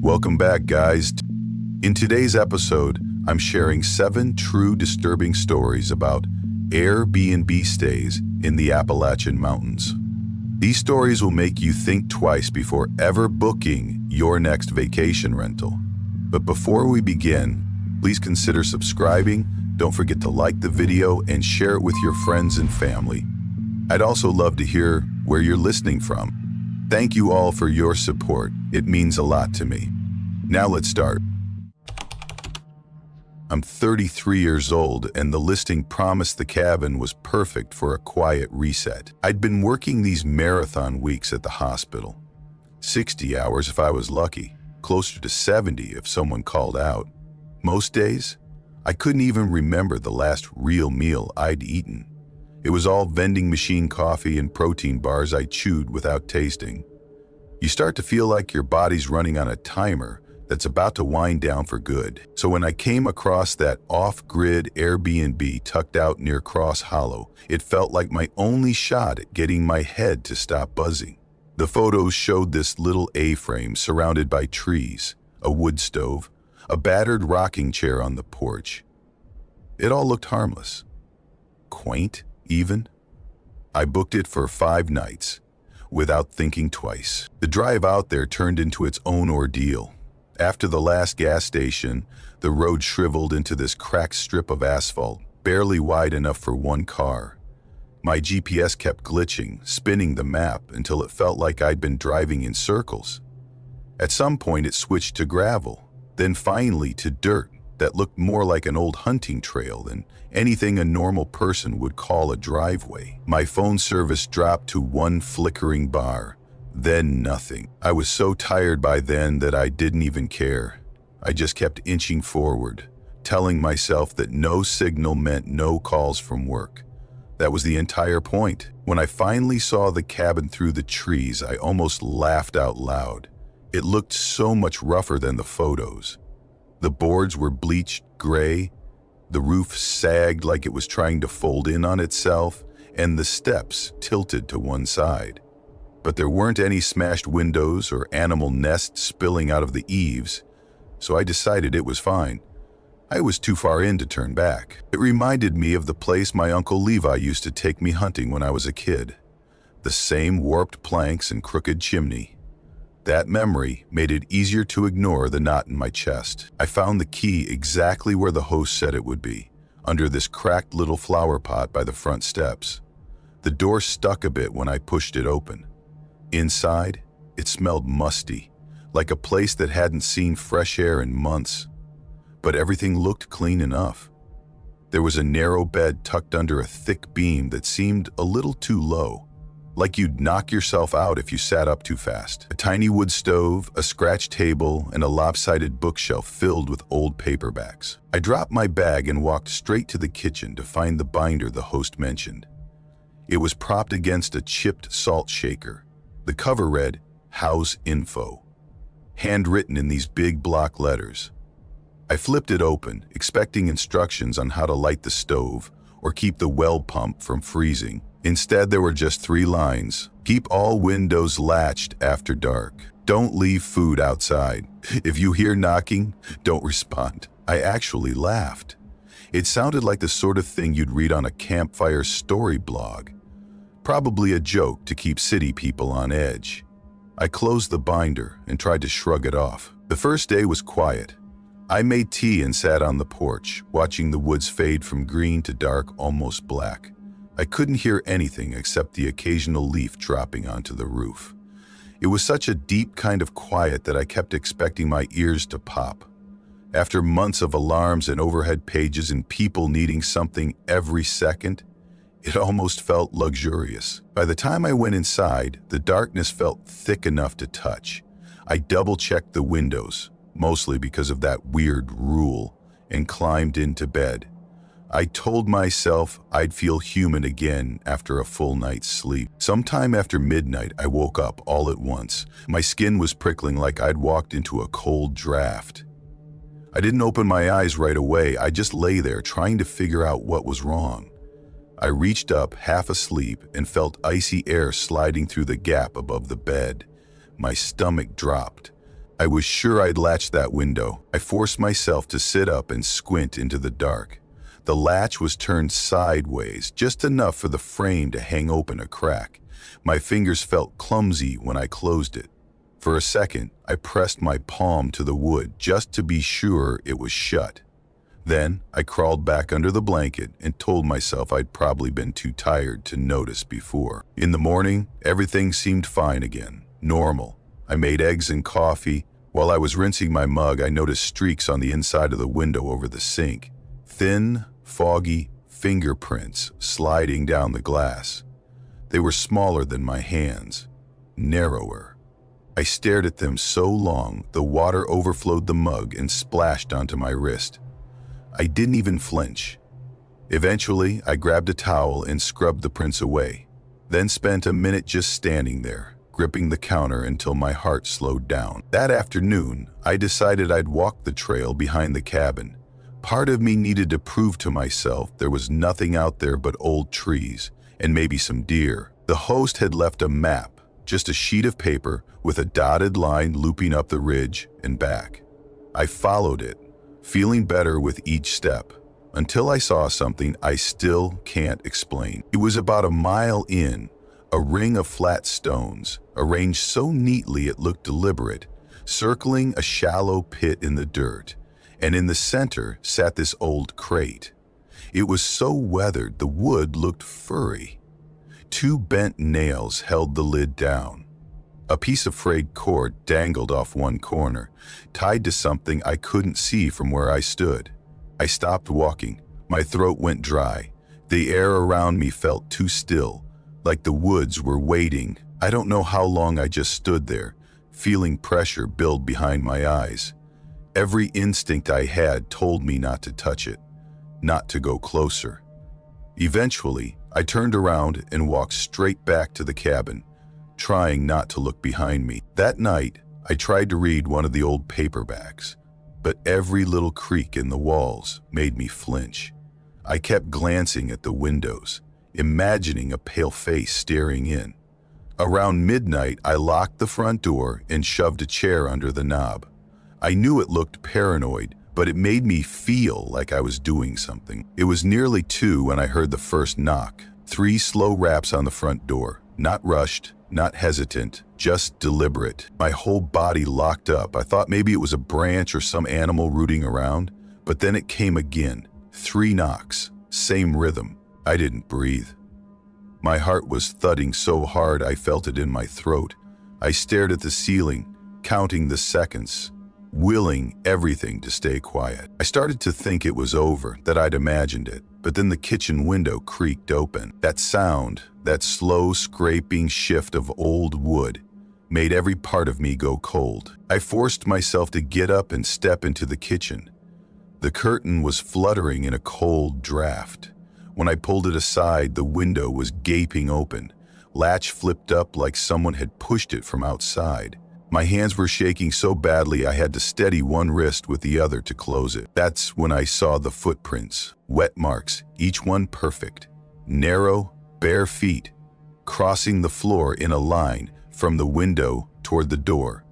Welcome back, guys. In today's episode, I'm sharing 7 true disturbing stories about Airbnb stays in the Appalachian Mountains. These stories will make you think twice before ever booking your next vacation rental. But before we begin, please consider subscribing. Don't forget to like the video and share it with your friends and family. I'd also love to hear where you're listening from. Thank you all for your support. It means a lot to me. Now let's start. I'm 33 years old, and the listing promised the cabin was perfect for a quiet reset. I'd been working these marathon weeks at the hospital. 60 hours if I was lucky, closer to 70 if someone called out. Most days, I couldn't even remember the last real meal I'd eaten. It was all vending machine coffee and protein bars I chewed without tasting. You start to feel like your body's running on a timer that's about to wind down for good. So when I came across that off-grid Airbnb tucked out near Cross Hollow, it felt like my only shot at getting my head to stop buzzing. The photos showed this little A-frame surrounded by trees, a wood stove, a battered rocking chair on the porch. It all looked harmless. Quaint, even. I booked it for 5 nights, without thinking twice. The drive out there turned into its own ordeal. After the last gas station, the road shriveled into this cracked strip of asphalt, barely wide enough for one car. My GPS kept glitching, spinning the map until it felt like I'd been driving in circles. At some point it switched to gravel, then finally to dirt that looked more like an old hunting trail than anything a normal person would call a driveway. My phone service dropped to one flickering bar, then nothing. I was so tired by then that I didn't even care. I just kept inching forward, telling myself that no signal meant no calls from work. That was the entire point. When I finally saw the cabin through the trees, I almost laughed out loud. It looked so much rougher than the photos. The boards were bleached gray, the roof sagged like it was trying to fold in on itself, and the steps tilted to one side. But there weren't any smashed windows or animal nests spilling out of the eaves, so I decided it was fine. I was too far in to turn back. It reminded me of the place my Uncle Levi used to take me hunting when I was a kid. The same warped planks and crooked chimney. That memory made it easier to ignore the knot in my chest. I found the key exactly where the host said it would be, under this cracked little flower pot by the front steps. The door stuck a bit when I pushed it open. Inside, it smelled musty, like a place that hadn't seen fresh air in months. But everything looked clean enough. There was a narrow bed tucked under a thick beam that seemed a little too low, like you'd knock yourself out if you sat up too fast. A tiny wood stove, a scratch table, and a lopsided bookshelf filled with old paperbacks. I dropped my bag and walked straight to the kitchen to find the binder the host mentioned. It was propped against a chipped salt shaker. The cover read, "House Info," handwritten in these big block letters. I flipped it open, expecting instructions on how to light the stove or keep the well pump from freezing. Instead, there were just 3 lines. Keep all windows latched after dark. Don't leave food outside. If you hear knocking, don't respond. I actually laughed. It sounded like the sort of thing you'd read on a campfire story blog. Probably a joke to keep city people on edge. I closed the binder and tried to shrug it off. The first day was quiet. I made tea and sat on the porch, watching the woods fade from green to dark, almost black. I couldn't hear anything except the occasional leaf dropping onto the roof. It was such a deep kind of quiet that I kept expecting my ears to pop. After months of alarms and overhead pages and people needing something every second, it almost felt luxurious. By the time I went inside, the darkness felt thick enough to touch. I double-checked the windows, mostly because of that weird rule, and climbed into bed. I told myself I'd feel human again after a full night's sleep. Sometime after midnight, I woke up all at once. My skin was prickling like I'd walked into a cold draft. I didn't open my eyes right away. I just lay there trying to figure out what was wrong. I reached up, half asleep, and felt icy air sliding through the gap above the bed. My stomach dropped. I was sure I'd latched that window. I forced myself to sit up and squint into the dark. The latch was turned sideways, just enough for the frame to hang open a crack. My fingers felt clumsy when I closed it. For a second, I pressed my palm to the wood just to be sure it was shut. Then, I crawled back under the blanket and told myself I'd probably been too tired to notice before. In the morning, everything seemed fine again, normal. I made eggs and coffee. While I was rinsing my mug, I noticed streaks on the inside of the window over the sink. Thin, foggy fingerprints sliding down the glass. They were smaller than my hands, narrower. I stared at them so long, the water overflowed the mug and splashed onto my wrist. I didn't even flinch. Eventually, I grabbed a towel and scrubbed the prints away, then spent a minute just standing there, gripping the counter until my heart slowed down. That afternoon, I decided I'd walk the trail behind the cabin. Part of me needed to prove to myself there was nothing out there but old trees and maybe some deer. The host had left a map, just a sheet of paper with a dotted line looping up the ridge and back. I followed it, feeling better with each step, until I saw something I still can't explain. It was about a mile in, a ring of flat stones, arranged so neatly it looked deliberate, circling a shallow pit in the dirt, and in the center sat this old crate. It was so weathered the wood looked furry. 2 bent nails held the lid down. A piece of frayed cord dangled off one corner, tied to something I couldn't see from where I stood. I stopped walking. My throat went dry. The air around me felt too still, like the woods were waiting. I don't know how long I just stood there, feeling pressure build behind my eyes. Every instinct I had told me not to touch it, not to go closer. Eventually, I turned around and walked straight back to the cabin, trying not to look behind me. That night, I tried to read one of the old paperbacks, but every little creak in the walls made me flinch. I kept glancing at the windows, imagining a pale face staring in. Around midnight, I locked the front door and shoved a chair under the knob. I knew it looked paranoid, but it made me feel like I was doing something. It was nearly 2 when I heard the first knock. 3 slow raps on the front door, not rushed, not hesitant, just deliberate. My whole body locked up. I thought maybe it was a branch or some animal rooting around, but then it came again. 3 knocks, same rhythm. I didn't breathe. My heart was thudding so hard I felt it in my throat. I stared at the ceiling, counting the seconds, willing everything to stay quiet. I started to think it was over, that I'd imagined it, but then the kitchen window creaked open. That sound, that slow scraping shift of old wood, made every part of me go cold. I forced myself to get up and step into the kitchen. The curtain was fluttering in a cold draft. When I pulled it aside, the window was gaping open. Latch flipped up like someone had pushed it from outside. My hands were shaking so badly I had to steady one wrist with the other to close it. That's when I saw the footprints, wet marks, each one perfect. Narrow, bare feet, crossing the floor in a line from the window toward the door.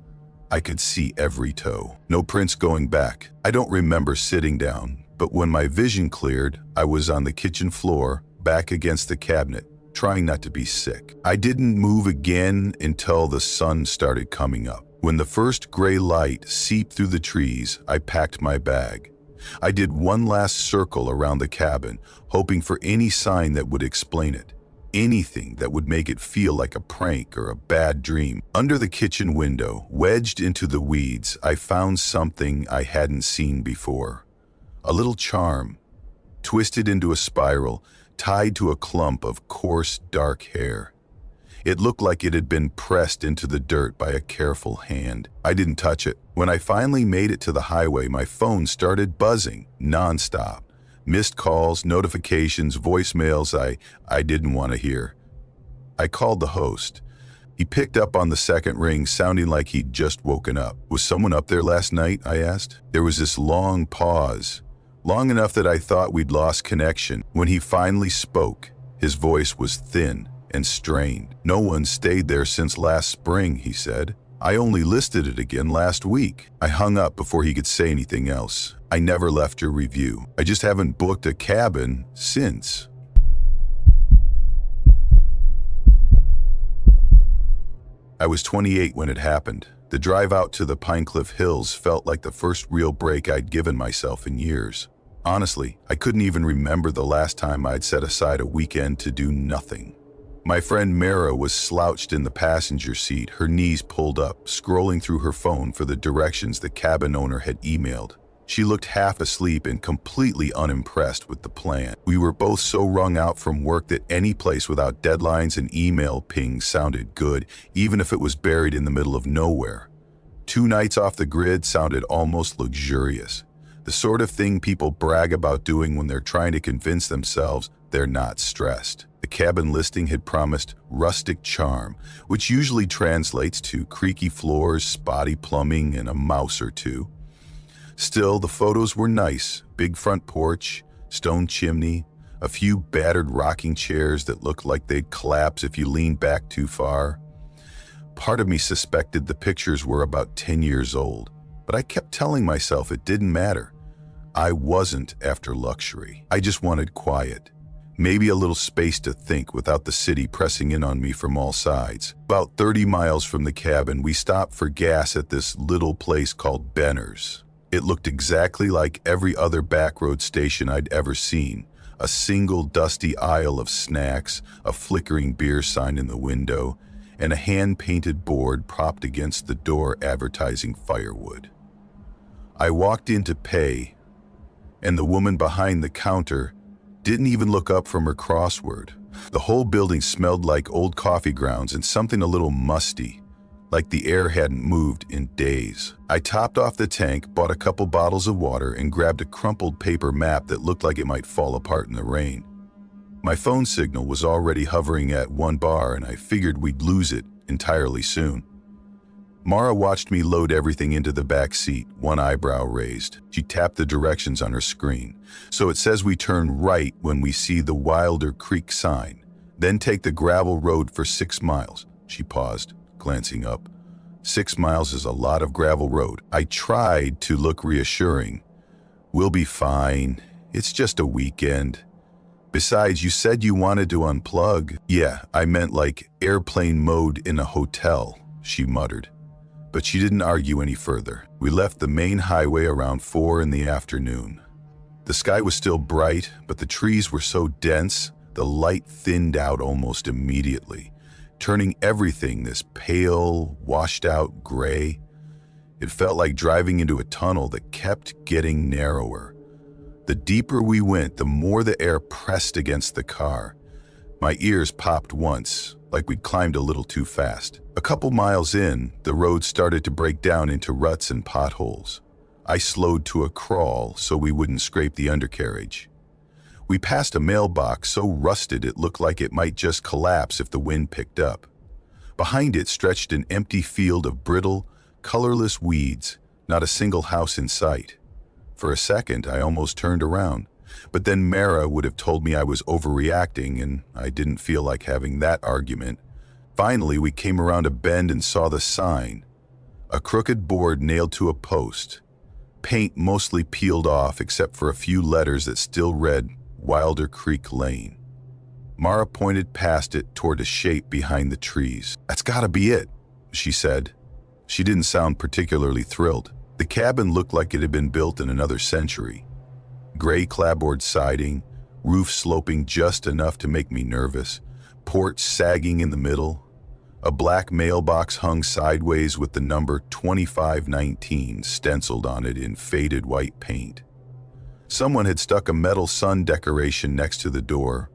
I could see every toe. No prints going back. I don't remember sitting down, but when my vision cleared, I was on the kitchen floor, back against the cabinet, trying not to be sick. I didn't move again until the sun started coming up. When the first gray light seeped through the trees, I packed my bag. I did one last circle around the cabin, hoping for any sign that would explain it. Anything that would make it feel like a prank or a bad dream. Under the kitchen window, wedged into the weeds, I found something I hadn't seen before. A little charm, twisted into a spiral, tied to a clump of coarse, dark hair. It looked like it had been pressed into the dirt by a careful hand. I didn't touch it. When I finally made it to the highway, my phone started buzzing nonstop. Missed calls, notifications, voicemails I didn't want to hear. I called the host. He picked up on the second ring, sounding like he'd just woken up. Was someone up there last night? I asked. There was this long pause. Long enough that I thought we'd lost connection. When he finally spoke, his voice was thin and strained. No one stayed there since last spring, he said. I only listed it again last week. I hung up before he could say anything else. I never left your review. I just haven't booked a cabin since. I was 28 when it happened. The drive out to the Pinecliff Hills felt like the first real break I'd given myself in years. Honestly, I couldn't even remember the last time I'd set aside a weekend to do nothing. My friend Mara was slouched in the passenger seat, her knees pulled up, scrolling through her phone for the directions the cabin owner had emailed. She looked half asleep and completely unimpressed with the plan. We were both so wrung out from work that any place without deadlines and email pings sounded good, even if it was buried in the middle of nowhere. 2 nights off the grid sounded almost luxurious. The sort of thing people brag about doing when they're trying to convince themselves they're not stressed. The cabin listing had promised rustic charm, which usually translates to creaky floors, spotty plumbing, and a mouse or two. Still, the photos were nice. Big front porch, stone chimney, a few battered rocking chairs that looked like they'd collapse if you leaned back too far. Part of me suspected the pictures were about 10 years old, but I kept telling myself it didn't matter. I wasn't after luxury. I just wanted quiet. Maybe a little space to think without the city pressing in on me from all sides. About 30 miles from the cabin, we stopped for gas at this little place called Benner's. It looked exactly like every other backroad station I'd ever seen. A single dusty aisle of snacks, a flickering beer sign in the window, and a hand-painted board propped against the door advertising firewood. I walked in to pay, and the woman behind the counter didn't even look up from her crossword. The whole building smelled like old coffee grounds and something a little musty, like the air hadn't moved in days. I topped off the tank, bought a couple bottles of water, and grabbed a crumpled paper map that looked like it might fall apart in the rain. My phone signal was already hovering at 1 bar, and I figured we'd lose it entirely soon. Mara watched me load everything into the back seat, one eyebrow raised. She tapped the directions on her screen. So it says we turn right when we see the Wilder Creek sign, then take the gravel road for 6 miles. She paused, glancing up. 6 miles is a lot of gravel road. I tried to look reassuring. We'll be fine. It's just a weekend. Besides, you said you wanted to unplug. Yeah, I meant like airplane mode in a hotel, she muttered. But she didn't argue any further. We left the main highway around 4 in the afternoon. The sky was still bright, but the trees were so dense, the light thinned out almost immediately, turning everything this pale, washed-out gray. It felt like driving into a tunnel that kept getting narrower. The deeper we went, the more the air pressed against the car. My ears popped once, like we'd climbed a little too fast. A couple miles in, the road started to break down into ruts and potholes. I slowed to a crawl so we wouldn't scrape the undercarriage. We passed a mailbox so rusted it looked like it might just collapse if the wind picked up. Behind it stretched an empty field of brittle, colorless weeds, not a single house in sight. For a second, I almost turned around, but then Mara would have told me I was overreacting, and I didn't feel like having that argument. Finally, we came around a bend and saw the sign, a crooked board nailed to a post, paint mostly peeled off except for a few letters that still read Wilder Creek Lane. Mara pointed past it toward a shape behind the trees. "That's gotta be it," she said. She didn't sound particularly thrilled. The cabin looked like it had been built in another century. Gray clapboard siding, roof sloping just enough to make me nervous, porch sagging in the middle. A black mailbox hung sideways with the number 2519 stenciled on it in faded white paint. Someone had stuck a metal sun decoration next to the door,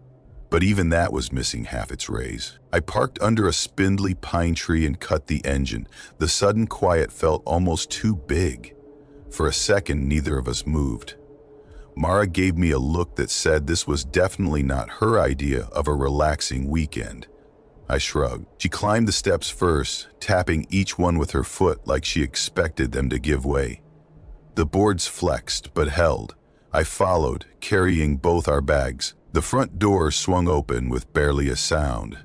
but even that was missing half its rays. I parked under a spindly pine tree and cut the engine. The sudden quiet felt almost too big. For a second, neither of us moved. Mara gave me a look that said this was definitely not her idea of a relaxing weekend. I shrugged. She climbed the steps first, tapping each one with her foot like she expected them to give way. The boards flexed, but held. I followed, carrying both our bags. The front door swung open with barely a sound.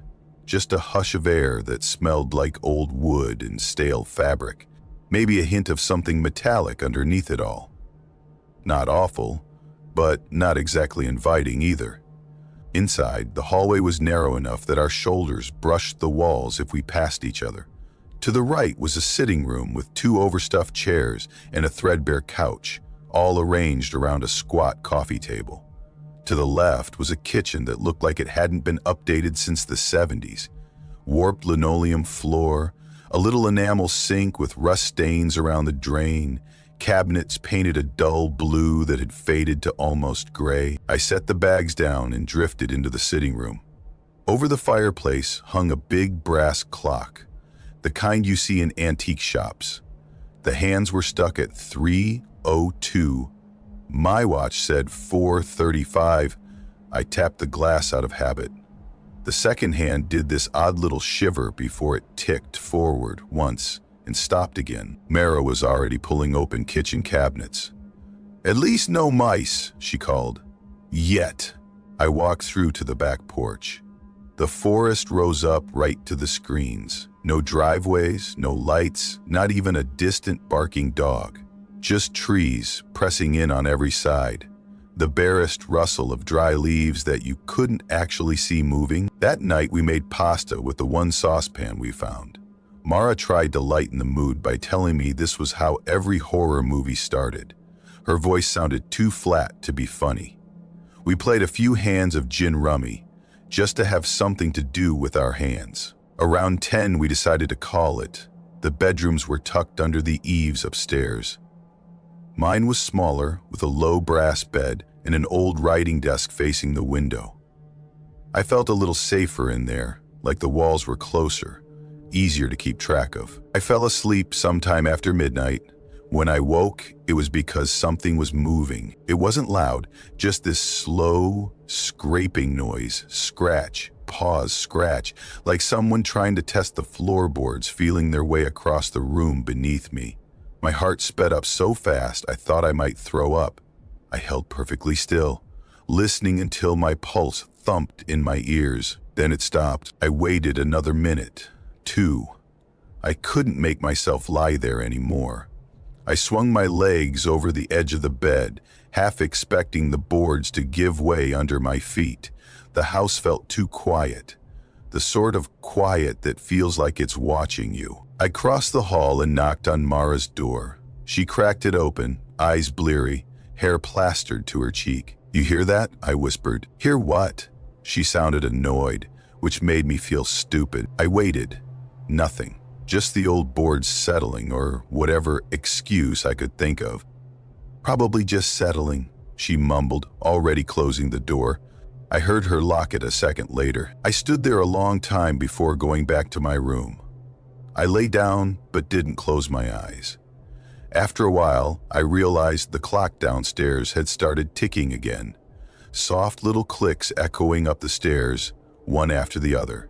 just a hush of air that smelled like old wood and stale fabric, maybe a hint of something metallic underneath it all. Not awful, but not exactly inviting either. Inside, the hallway was narrow enough that our shoulders brushed the walls if we passed each other. To the right was a sitting room with 2 overstuffed chairs and a threadbare couch, all arranged around a squat coffee table. To the left was a kitchen that looked like it hadn't been updated since the 70s. Warped linoleum floor, a little enamel sink with rust stains around the drain, cabinets painted a dull blue that had faded to almost gray. I set the bags down and drifted into the sitting room. Over the fireplace hung a big brass clock, the kind you see in antique shops. The hands were stuck at 3:02. My watch said 4:35. I tapped the glass out of habit. The second hand did this odd little shiver before it ticked forward once and stopped again. Mara was already pulling open kitchen cabinets. "At least no mice," she called. "Yet." I walked through to the back porch. The forest rose up right to the screens. No driveways, no lights, not even a distant barking dog. Just trees pressing in on every side. The barest rustle of dry leaves that you couldn't actually see moving. That night we made pasta with the one saucepan we found. Mara tried to lighten the mood by telling me this was how every horror movie started. Her voice sounded too flat to be funny. We played a few hands of gin rummy, just to have something to do with our hands. Around 10 we decided to call it. The bedrooms were tucked under the eaves upstairs. Mine was smaller, with a low brass bed and an old writing desk facing the window. I felt a little safer in there, like the walls were closer, easier to keep track of. I fell asleep sometime after midnight. When I woke, it was because something was moving. It wasn't loud, just this slow, scraping noise, scratch, pause, scratch, like someone trying to test the floorboards, feeling their way across the room beneath me. My heart sped up so fast I thought I might throw up. I held perfectly still, listening until my pulse thumped in my ears. Then it stopped. I waited another minute, 2. I couldn't make myself lie there anymore. I swung my legs over the edge of the bed, half expecting the boards to give way under my feet. The house felt too quiet, the sort of quiet that feels like it's watching you. I crossed the hall and knocked on Mara's door. She cracked it open, eyes bleary, hair plastered to her cheek. "You hear that?" I whispered. "Hear what?" She sounded annoyed, which made me feel stupid. I waited. Nothing. Just the old boards settling, or whatever excuse I could think of. "Probably just settling," she mumbled, already closing the door. I heard her lock it a second later. I stood there a long time before going back to my room. I lay down, but didn't close my eyes. After a while, I realized the clock downstairs had started ticking again. Soft little clicks echoing up the stairs, one after the other.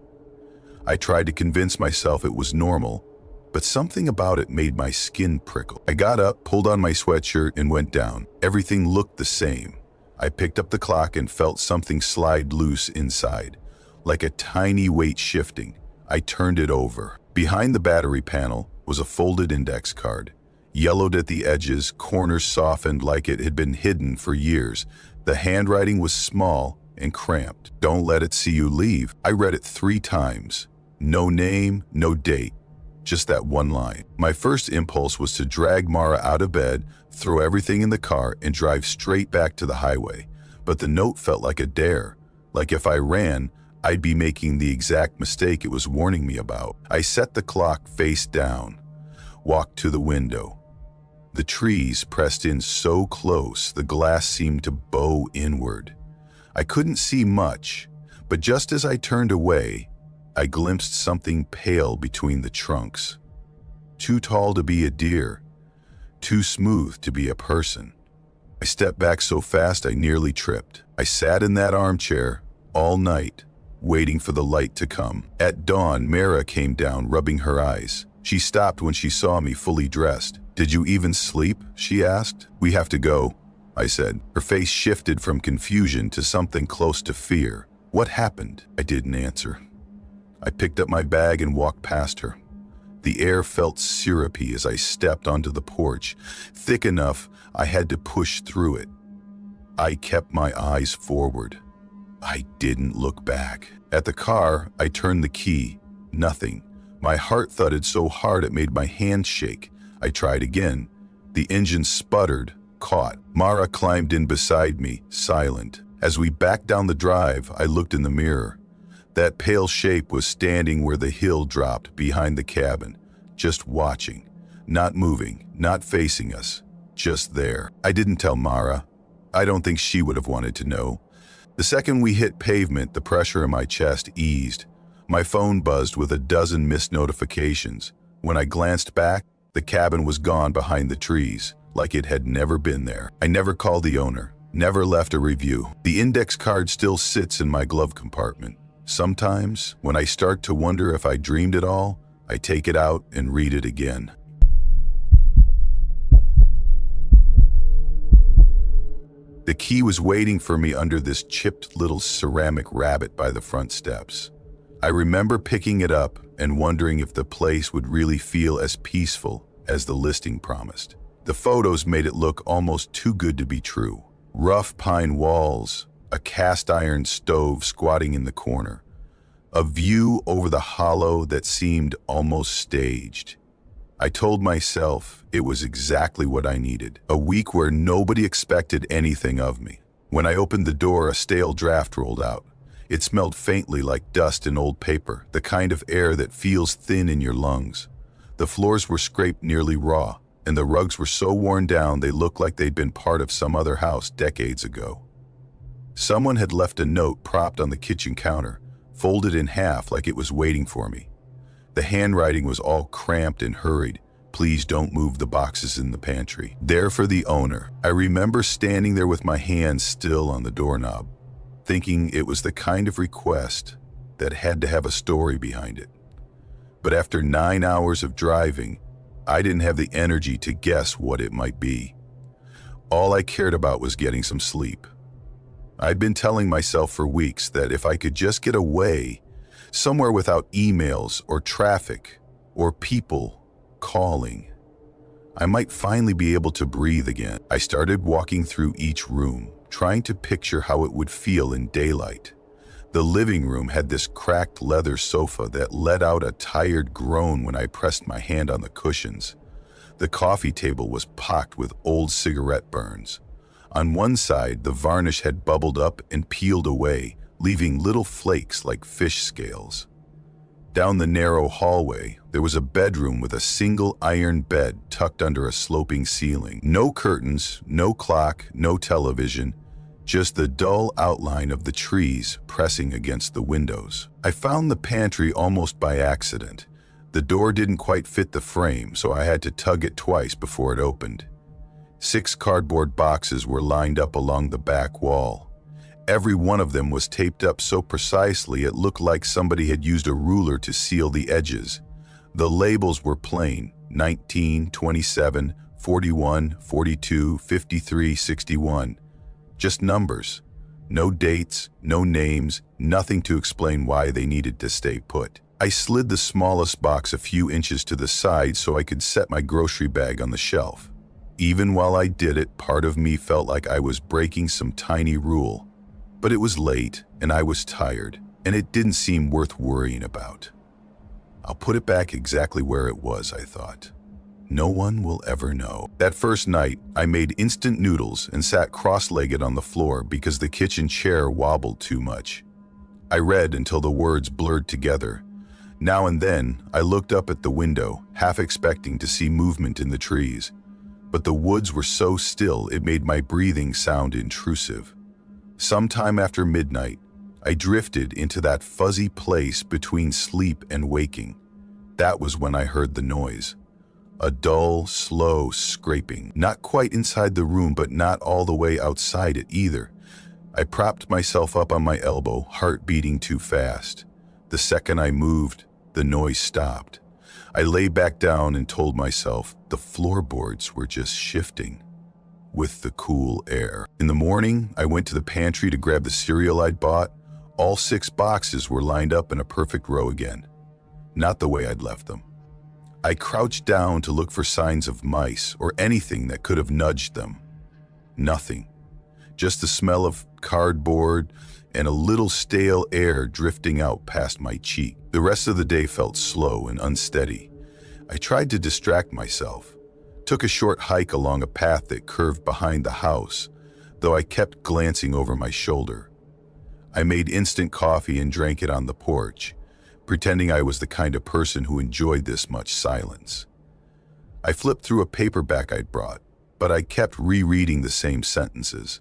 I tried to convince myself it was normal, but something about it made my skin prickle. I got up, pulled on my sweatshirt, and went down. Everything looked the same. I picked up the clock and felt something slide loose inside, like a tiny weight shifting. I turned it over. Behind the battery panel was a folded index card, yellowed at the edges, corners softened like it had been hidden for years. The handwriting was small and cramped. "Don't let it see you leave." I read it 3 times. No name, no date, just that one line. My first impulse was to drag Mara out of bed, throw everything in the car, and drive straight back to the highway. But the note felt like a dare, like if I ran, I'd be making the exact mistake it was warning me about. I set the clock face down, walked to the window. The trees pressed in so close, the glass seemed to bow inward. I couldn't see much, but just as I turned away, I glimpsed something pale between the trunks. Too tall to be a deer, too smooth to be a person. I stepped back so fast I nearly tripped. I sat in that armchair all night, waiting for the light to come. At dawn, Mara came down, rubbing her eyes. She stopped when she saw me fully dressed. "Did you even sleep?" she asked. "We have to go," I said. Her face shifted from confusion to something close to fear. "What happened?" I didn't answer. I picked up my bag and walked past her. The air felt syrupy as I stepped onto the porch, thick enough I had to push through it. I kept my eyes forward. I didn't look back. At the car, I turned the key. Nothing. My heart thudded so hard it made my hands shake. I tried again. The engine sputtered, caught. Mara climbed in beside me, silent. As we backed down the drive, I looked in the mirror. That pale shape was standing where the hill dropped behind the cabin, just watching, not moving, not facing us, just there. I didn't tell Mara. I don't think she would have wanted to know. The second we hit pavement, the pressure in my chest eased. My phone buzzed with a dozen missed notifications. When I glanced back, the cabin was gone behind the trees, like it had never been there. I never called the owner, never left a review. The index card still sits in my glove compartment. Sometimes, when I start to wonder if I dreamed it all, I take it out and read it again. The key was waiting for me under this chipped little ceramic rabbit by the front steps. I remember picking it up and wondering if the place would really feel as peaceful as the listing promised. The photos made it look almost too good to be true. Rough pine walls, a cast iron stove squatting in the corner, a view over the hollow that seemed almost staged. I told myself it was exactly what I needed, a week where nobody expected anything of me. When I opened the door, a stale draft rolled out. It smelled faintly like dust and old paper, the kind of air that feels thin in your lungs. The floors were scraped nearly raw, and the rugs were so worn down they looked like they'd been part of some other house decades ago. Someone had left a note propped on the kitchen counter, folded in half like it was waiting for me. The handwriting was all cramped and hurried. Please don't move the boxes in the pantry. There for the owner. I remember standing there with my hands still on the doorknob, thinking it was the kind of request that had to have a story behind it. But after 9 hours of driving, I didn't have the energy to guess what it might be. All I cared about was getting some sleep. I'd been telling myself for weeks that if I could just get away, somewhere without emails or traffic or people calling, I might finally be able to breathe again. I started walking through each room, trying to picture how it would feel in daylight. The living room had this cracked leather sofa that let out a tired groan when I pressed my hand on the cushions. The coffee table was pocked with old cigarette burns. On one side, the varnish had bubbled up and peeled away, leaving little flakes like fish scales. Down the narrow hallway, there was a bedroom with a single iron bed tucked under a sloping ceiling. No curtains, no clock, no television, just the dull outline of the trees pressing against the windows. I found the pantry almost by accident. The door didn't quite fit the frame, so I had to tug it twice before it opened. 6 cardboard boxes were lined up along the back wall. Every one of them was taped up so precisely it looked like somebody had used a ruler to seal the edges. The labels were plain: 19, 27, 41, 42, 53, 61. Just numbers. No dates, no names, nothing to explain why they needed to stay put. I slid the smallest box a few inches to the side so I could set my grocery bag on the shelf. Even while I did it, part of me felt like I was breaking some tiny rule. But it was late, and I was tired, and it didn't seem worth worrying about. I'll put it back exactly where it was, I thought. No one will ever know. That first night, I made instant noodles and sat cross-legged on the floor because the kitchen chair wobbled too much. I read until the words blurred together. Now and then, I looked up at the window, half expecting to see movement in the trees. But the woods were so still it made my breathing sound intrusive. Sometime after midnight, I drifted into that fuzzy place between sleep and waking. That was when I heard the noise. A dull, slow scraping, not quite inside the room, but not all the way outside it either. I propped myself up on my elbow, heart beating too fast. The second I moved, the noise stopped. I lay back down and told myself the floorboards were just shifting with the cool air. In the morning, I went to the pantry to grab the cereal I'd bought, All 6 boxes were lined up in a perfect row again, not the way I'd left them. I crouched down to look for signs of mice or anything that could have nudged them. Nothing. Just the smell of cardboard and a little stale air drifting out past my cheek. The rest of the day felt slow and unsteady. I tried to distract myself. Took a short hike along a path that curved behind the house, though I kept glancing over my shoulder. I made instant coffee and drank it on the porch, pretending I was the kind of person who enjoyed this much silence. I flipped through a paperback I'd brought, but I kept rereading the same sentences.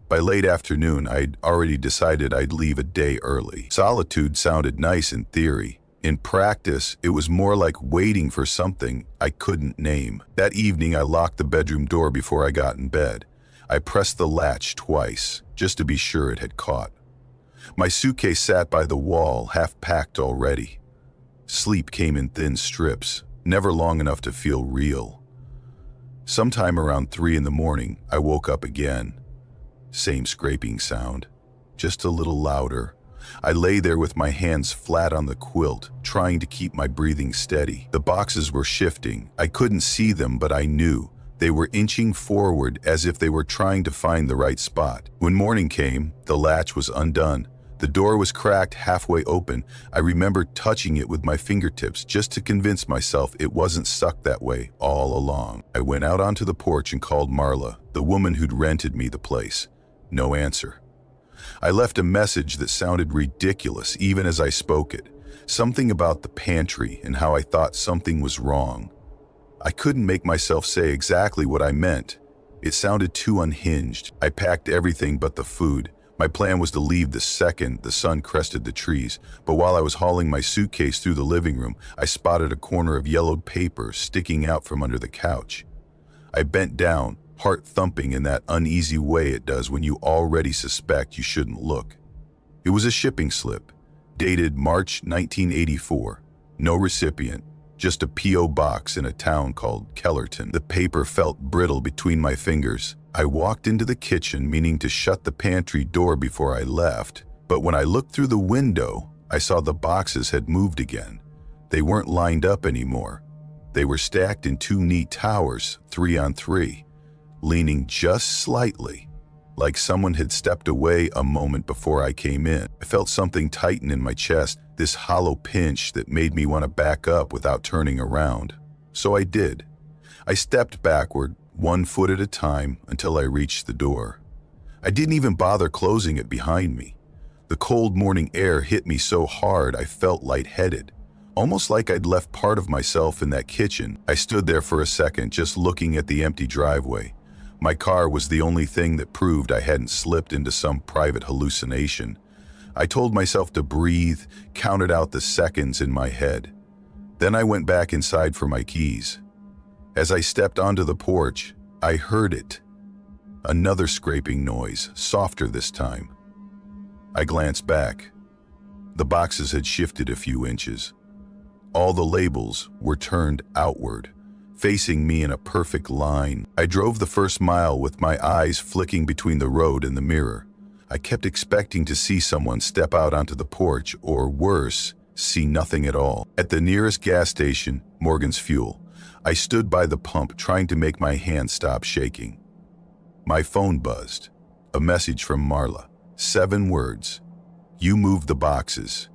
By late afternoon, I'd already decided I'd leave a day early. Solitude sounded nice in theory. In practice, it was more like waiting for something I couldn't name. That evening, I locked the bedroom door before I got in bed. I pressed the latch twice, just to be sure it had caught. My suitcase sat by the wall, half packed already. Sleep came in thin strips, never long enough to feel real. Sometime around 3 in the morning, I woke up again. Same scraping sound, just a little louder. I lay there with my hands flat on the quilt, trying to keep my breathing steady. The boxes were shifting. I couldn't see them, but I knew. They were inching forward as if they were trying to find the right spot. When morning came, the latch was undone. The door was cracked halfway open. I remember touching it with my fingertips just to convince myself it wasn't stuck that way all along. I went out onto the porch and called Marla, the woman who'd rented me the place. No answer. I left a message that sounded ridiculous even as I spoke it. Something about the pantry and how I thought something was wrong. I couldn't make myself say exactly what I meant. It sounded too unhinged. I packed everything but the food. My plan was to leave the second the sun crested the trees, but while I was hauling my suitcase through the living room, I spotted a corner of yellowed paper sticking out from under the couch. I bent down, heart thumping in that uneasy way it does when you already suspect you shouldn't look. It was a shipping slip, dated March 1984. No recipient, just a P.O. box in a town called Kellerton. The paper felt brittle between my fingers. I walked into the kitchen, meaning to shut the pantry door before I left, but when I looked through the window, I saw the boxes had moved again. They weren't lined up anymore. They were stacked in 2 neat towers, 3 on 3, leaning just slightly, like someone had stepped away a moment before I came in. I felt something tighten in my chest, this hollow pinch that made me want to back up without turning around. So I did. I stepped backward, 1 foot at a time, until I reached the door. I didn't even bother closing it behind me. The cold morning air hit me so hard I felt lightheaded, almost like I'd left part of myself in that kitchen. I stood there for a second, just looking at the empty driveway. My car was the only thing that proved I hadn't slipped into some private hallucination. I told myself to breathe, counted out the seconds in my head. Then I went back inside for my keys. As I stepped onto the porch, I heard it. Another scraping noise, softer this time. I glanced back. The boxes had shifted a few inches. All the labels were turned outward, facing me in a perfect line. I drove the first mile with my eyes flicking between the road and the mirror. I kept expecting to see someone step out onto the porch, or worse, see nothing at all. At the nearest gas station, Morgan's Fuel, I stood by the pump trying to make my hand stop shaking. My phone buzzed. A message from Marla. 7 words. You moved the boxes.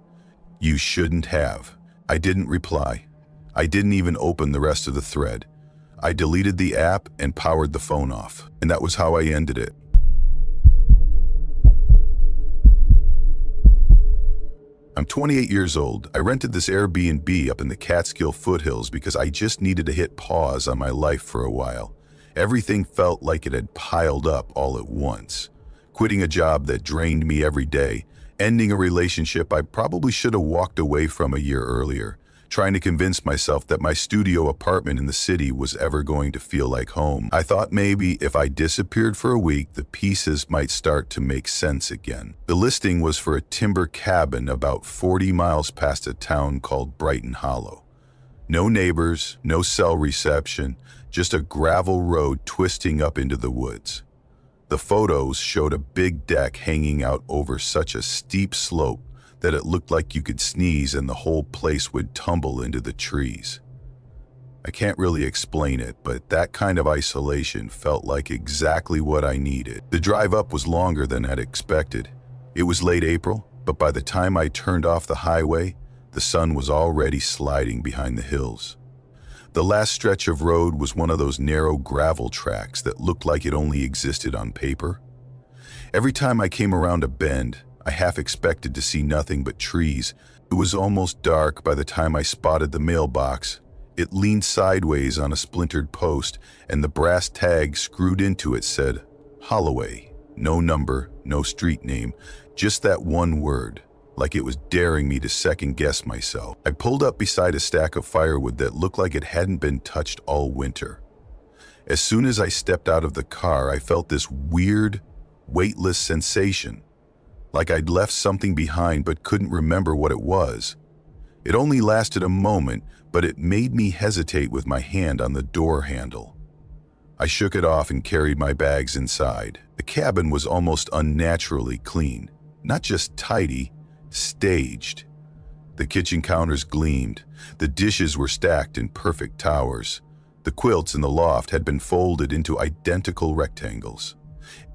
You shouldn't have. I didn't reply. I didn't even open the rest of the thread. I deleted the app and powered the phone off. And that was how I ended it. I'm 28 years old. I rented this Airbnb up in the Catskill foothills because I just needed to hit pause on my life for a while. Everything felt like it had piled up all at once. Quitting a job that drained me every day, ending a relationship I probably should have walked away from a year earlier, trying to convince myself that my studio apartment in the city was ever going to feel like home. I thought maybe if I disappeared for a week, the pieces might start to make sense again. The listing was for a timber cabin about 40 miles past a town called Brighton Hollow. No neighbors, no cell reception, just a gravel road twisting up into the woods. The photos showed a big deck hanging out over such a steep slope that it looked like you could sneeze and the whole place would tumble into the trees. I can't really explain it, but that kind of isolation felt like exactly what I needed. The drive up was longer than I'd expected. It was late April, but by the time I turned off the highway, the sun was already sliding behind the hills. The last stretch of road was one of those narrow gravel tracks that looked like it only existed on paper. Every time I came around a bend, I half expected to see nothing but trees. It was almost dark by the time I spotted the mailbox. It leaned sideways on a splintered post, and the brass tag screwed into it said, Holloway. No number, no street name, just that one word, like it was daring me to second-guess myself. I pulled up beside a stack of firewood that looked like it hadn't been touched all winter. As soon as I stepped out of the car, I felt this weird, weightless sensation, like I'd left something behind but couldn't remember what it was. It only lasted a moment, but it made me hesitate with my hand on the door handle. I shook it off and carried my bags inside. The cabin was almost unnaturally clean, not just tidy, staged. The kitchen counters gleamed. The dishes were stacked in perfect towers. The quilts in the loft had been folded into identical rectangles.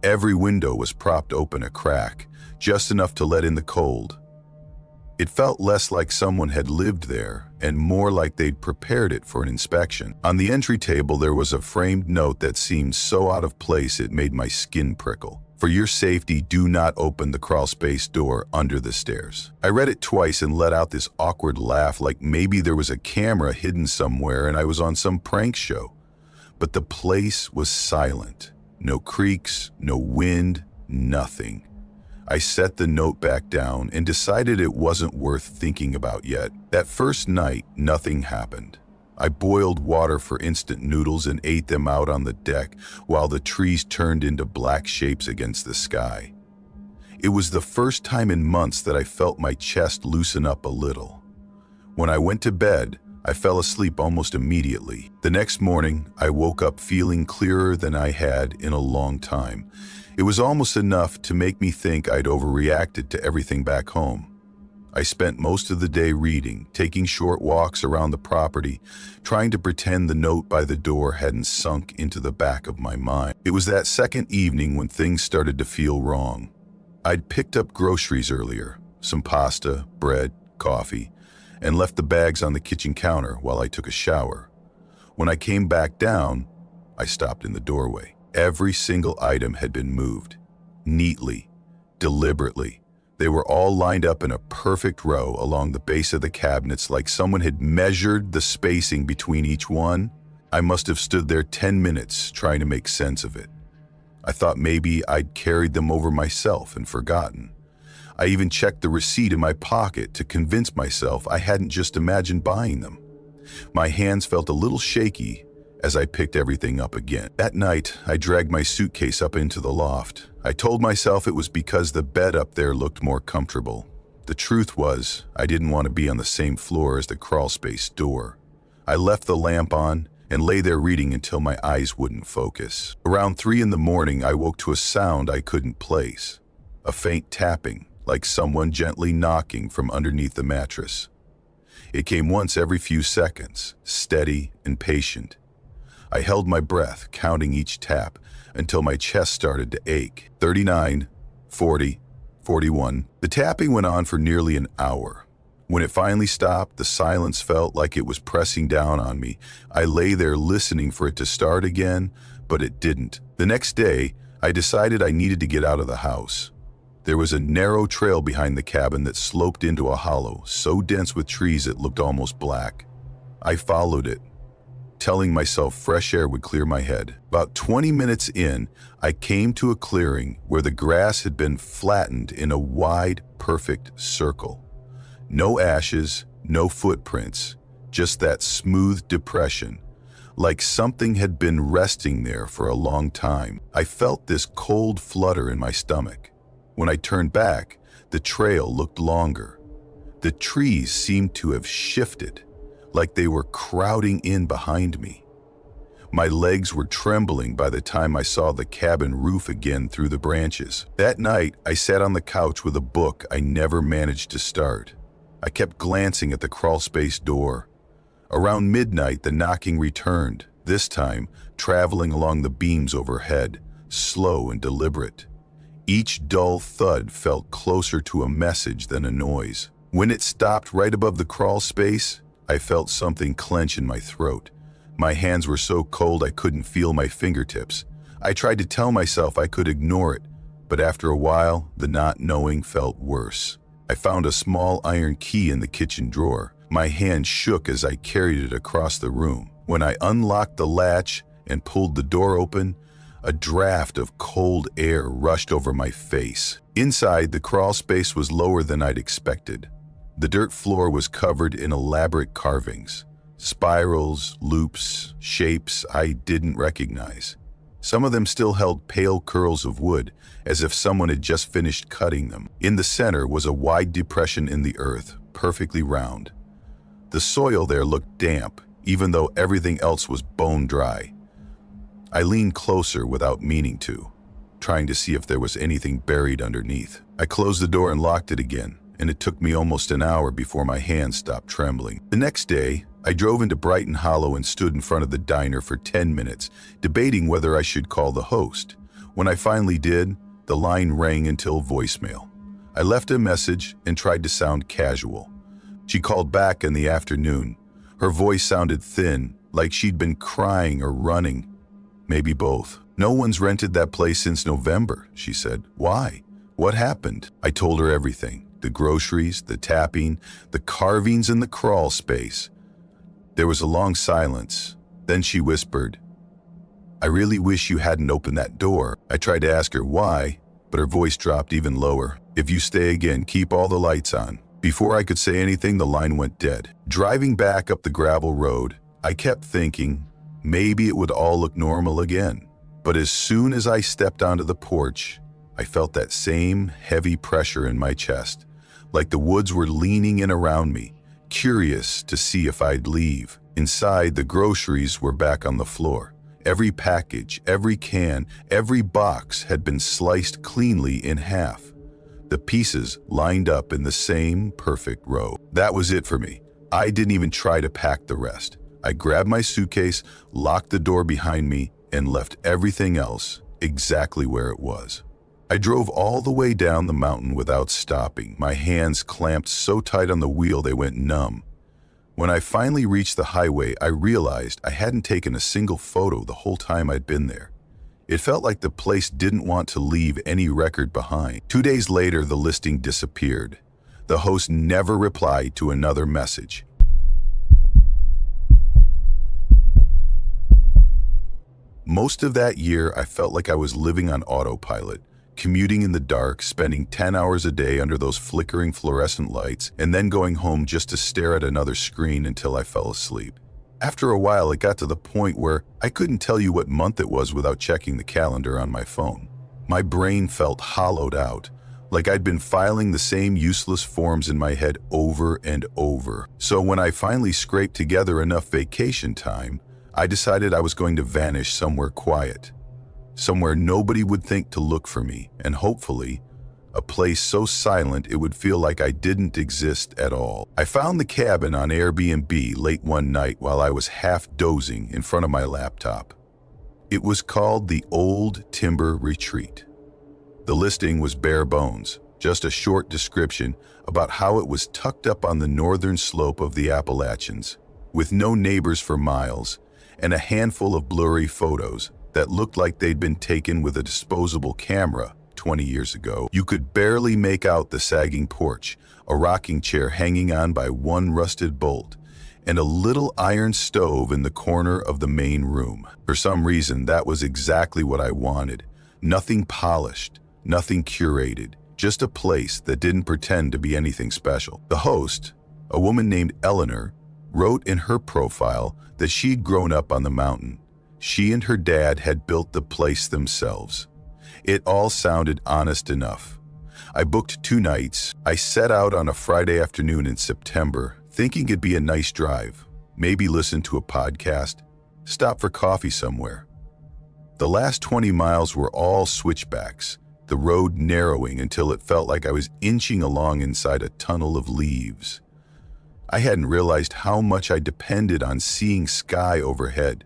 Every window was propped open a crack, just enough to let in the cold. It felt less like someone had lived there and more like they'd prepared it for an inspection. On the entry table, there was a framed note that seemed so out of place it made my skin prickle. For your safety, do not open the crawlspace door under the stairs. I read it twice and let out this awkward laugh like maybe there was a camera hidden somewhere and I was on some prank show. But the place was silent. No creaks, no wind, nothing. I set the note back down and decided it wasn't worth thinking about yet. That first night, nothing happened. I boiled water for instant noodles and ate them out on the deck while the trees turned into black shapes against the sky. It was the first time in months that I felt my chest loosen up a little. When I went to bed, I fell asleep almost immediately. The next morning, I woke up feeling clearer than I had in a long time. It was almost enough to make me think I'd overreacted to everything back home. I spent most of the day reading, taking short walks around the property, trying to pretend the note by the door hadn't sunk into the back of my mind. It was that second evening when things started to feel wrong. I'd picked up groceries earlier, some pasta, bread, coffee, and left the bags on the kitchen counter while I took a shower. When I came back down, I stopped in the doorway. Every single item had been moved, neatly, deliberately. They were all lined up in a perfect row along the base of the cabinets like someone had measured the spacing between each one. I must have stood there 10 minutes trying to make sense of it. I thought maybe I'd carried them over myself and forgotten. I even checked the receipt in my pocket to convince myself I hadn't just imagined buying them. My hands felt a little shaky as I picked everything up again. That night, I dragged my suitcase up into the loft. I told myself it was because the bed up there looked more comfortable. The truth was, I didn't want to be on the same floor as the crawlspace door. I left the lamp on and lay there reading until my eyes wouldn't focus. Around 3 in the morning, I woke to a sound I couldn't place. A faint tapping, like someone gently knocking from underneath the mattress. It came once every few seconds, steady and patient. I held my breath, counting each tap, until my chest started to ache. 39, 40, 41. The tapping went on for nearly an hour. When it finally stopped, the silence felt like it was pressing down on me. I lay there listening for it to start again, but it didn't. The next day, I decided I needed to get out of the house. There was a narrow trail behind the cabin that sloped into a hollow, so dense with trees it looked almost black. I followed it, telling myself fresh air would clear my head. About 20 minutes in, I came to a clearing where the grass had been flattened in a wide, perfect circle. No ashes, no footprints, just that smooth depression, like something had been resting there for a long time. I felt this cold flutter in my stomach. When I turned back, the trail looked longer. The trees seemed to have shifted, like they were crowding in behind me. My legs were trembling by the time I saw the cabin roof again through the branches. That night, I sat on the couch with a book I never managed to start. I kept glancing at the crawlspace door. Around midnight, the knocking returned, this time traveling along the beams overhead, slow and deliberate. Each dull thud felt closer to a message than a noise. When it stopped right above the crawl space, I felt something clench in my throat. My hands were so cold I couldn't feel my fingertips. I tried to tell myself I could ignore it, but after a while, the not knowing felt worse. I found a small iron key in the kitchen drawer. My hand shook as I carried it across the room. When I unlocked the latch and pulled the door open, a draft of cold air rushed over my face. Inside, the crawl space was lower than I'd expected. The dirt floor was covered in elaborate carvings, spirals, loops, shapes I didn't recognize. Some of them still held pale curls of wood, as if someone had just finished cutting them. In the center was a wide depression in the earth, perfectly round. The soil there looked damp, even though everything else was bone dry. I leaned closer without meaning to, trying to see if there was anything buried underneath. I closed the door and locked it again, and it took me almost an hour before my hands stopped trembling. The next day, I drove into Brighton Hollow and stood in front of the diner for 10 minutes, debating whether I should call the host. When I finally did, the line rang until voicemail. I left a message and tried to sound casual. She called back in the afternoon. Her voice sounded thin, like she'd been crying or running. Maybe both. "No one's rented that place since November," she said. "Why? What happened?" I told her everything. The groceries, the tapping, the carvings in the crawl space. There was a long silence. Then she whispered, "I really wish you hadn't opened that door." I tried to ask her why, but her voice dropped even lower. "If you stay again, keep all the lights on." Before I could say anything, the line went dead. Driving back up the gravel road, I kept thinking, maybe it would all look normal again. But as soon as I stepped onto the porch, I felt that same heavy pressure in my chest, like the woods were leaning in around me, curious to see if I'd leave. Inside, the groceries were back on the floor. Every package, every can, every box had been sliced cleanly in half. The pieces lined up in the same perfect row. That was it for me. I didn't even try to pack the rest. I grabbed my suitcase, locked the door behind me, and left everything else exactly where it was. I drove all the way down the mountain without stopping, my hands clamped so tight on the wheel they went numb. When I finally reached the highway, I realized I hadn't taken a single photo the whole time I'd been there. It felt like the place didn't want to leave any record behind. 2 days later, the listing disappeared. The host never replied to another message. Most of that year, I felt like I was living on autopilot, commuting in the dark, spending 10 hours a day under those flickering fluorescent lights, and then going home just to stare at another screen until I fell asleep. After a while, it got to the point where I couldn't tell you what month it was without checking the calendar on my phone. My brain felt hollowed out, like I'd been filing the same useless forms in my head over and over. So when I finally scraped together enough vacation time, I decided I was going to vanish somewhere quiet, somewhere nobody would think to look for me, and hopefully, a place so silent it would feel like I didn't exist at all. I found the cabin on Airbnb late one night while I was half dozing in front of my laptop. It was called the Old Timber Retreat. The listing was bare bones, just a short description about how it was tucked up on the northern slope of the Appalachians, with no neighbors for miles, and a handful of blurry photos that looked like they'd been taken with a disposable camera 20 years ago. You could barely make out the sagging porch, a rocking chair hanging on by one rusted bolt, and a little iron stove in the corner of the main room. For some reason, that was exactly what I wanted. Nothing polished, nothing curated, just a place that didn't pretend to be anything special. The host, a woman named Eleanor, wrote in her profile that she'd grown up on the mountain. She and her dad had built the place themselves. It all sounded honest enough. I booked 2 nights. I set out on a Friday afternoon in September, thinking it'd be a nice drive, maybe listen to a podcast, stop for coffee somewhere. The last 20 miles were all switchbacks, the road narrowing until it felt like I was inching along inside a tunnel of leaves. I hadn't realized how much I depended on seeing sky overhead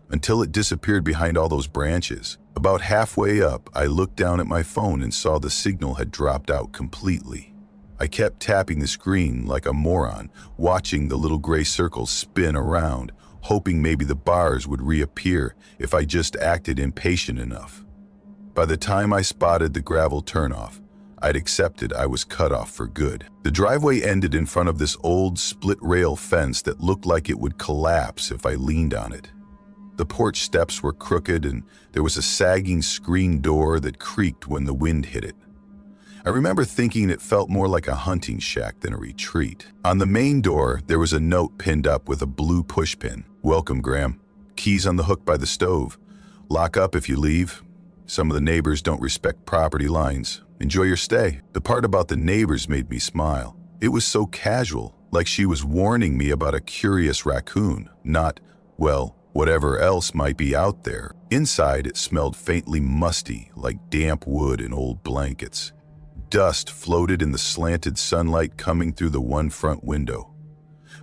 until it disappeared behind all those branches. About halfway up, I looked down at my phone and saw the signal had dropped out completely. I kept tapping the screen like a moron, watching the little gray circles spin around, hoping maybe the bars would reappear if I just acted impatient enough. By the time I spotted the gravel turnoff, I'd accepted I was cut off for good. The driveway ended in front of this old split-rail fence that looked like it would collapse if I leaned on it. The porch steps were crooked and there was a sagging screen door that creaked when the wind hit it. I remember thinking it felt more like a hunting shack than a retreat. On the main door, there was a note pinned up with a blue pushpin. "Welcome, Graham. Keys on the hook by the stove. Lock up if you leave. Some of the neighbors don't respect property lines. Enjoy your stay." The part about the neighbors made me smile. It was so casual, like she was warning me about a curious raccoon, not, well, whatever else might be out there. Inside, it smelled faintly musty, like damp wood and old blankets. Dust floated in the slanted sunlight coming through the one front window.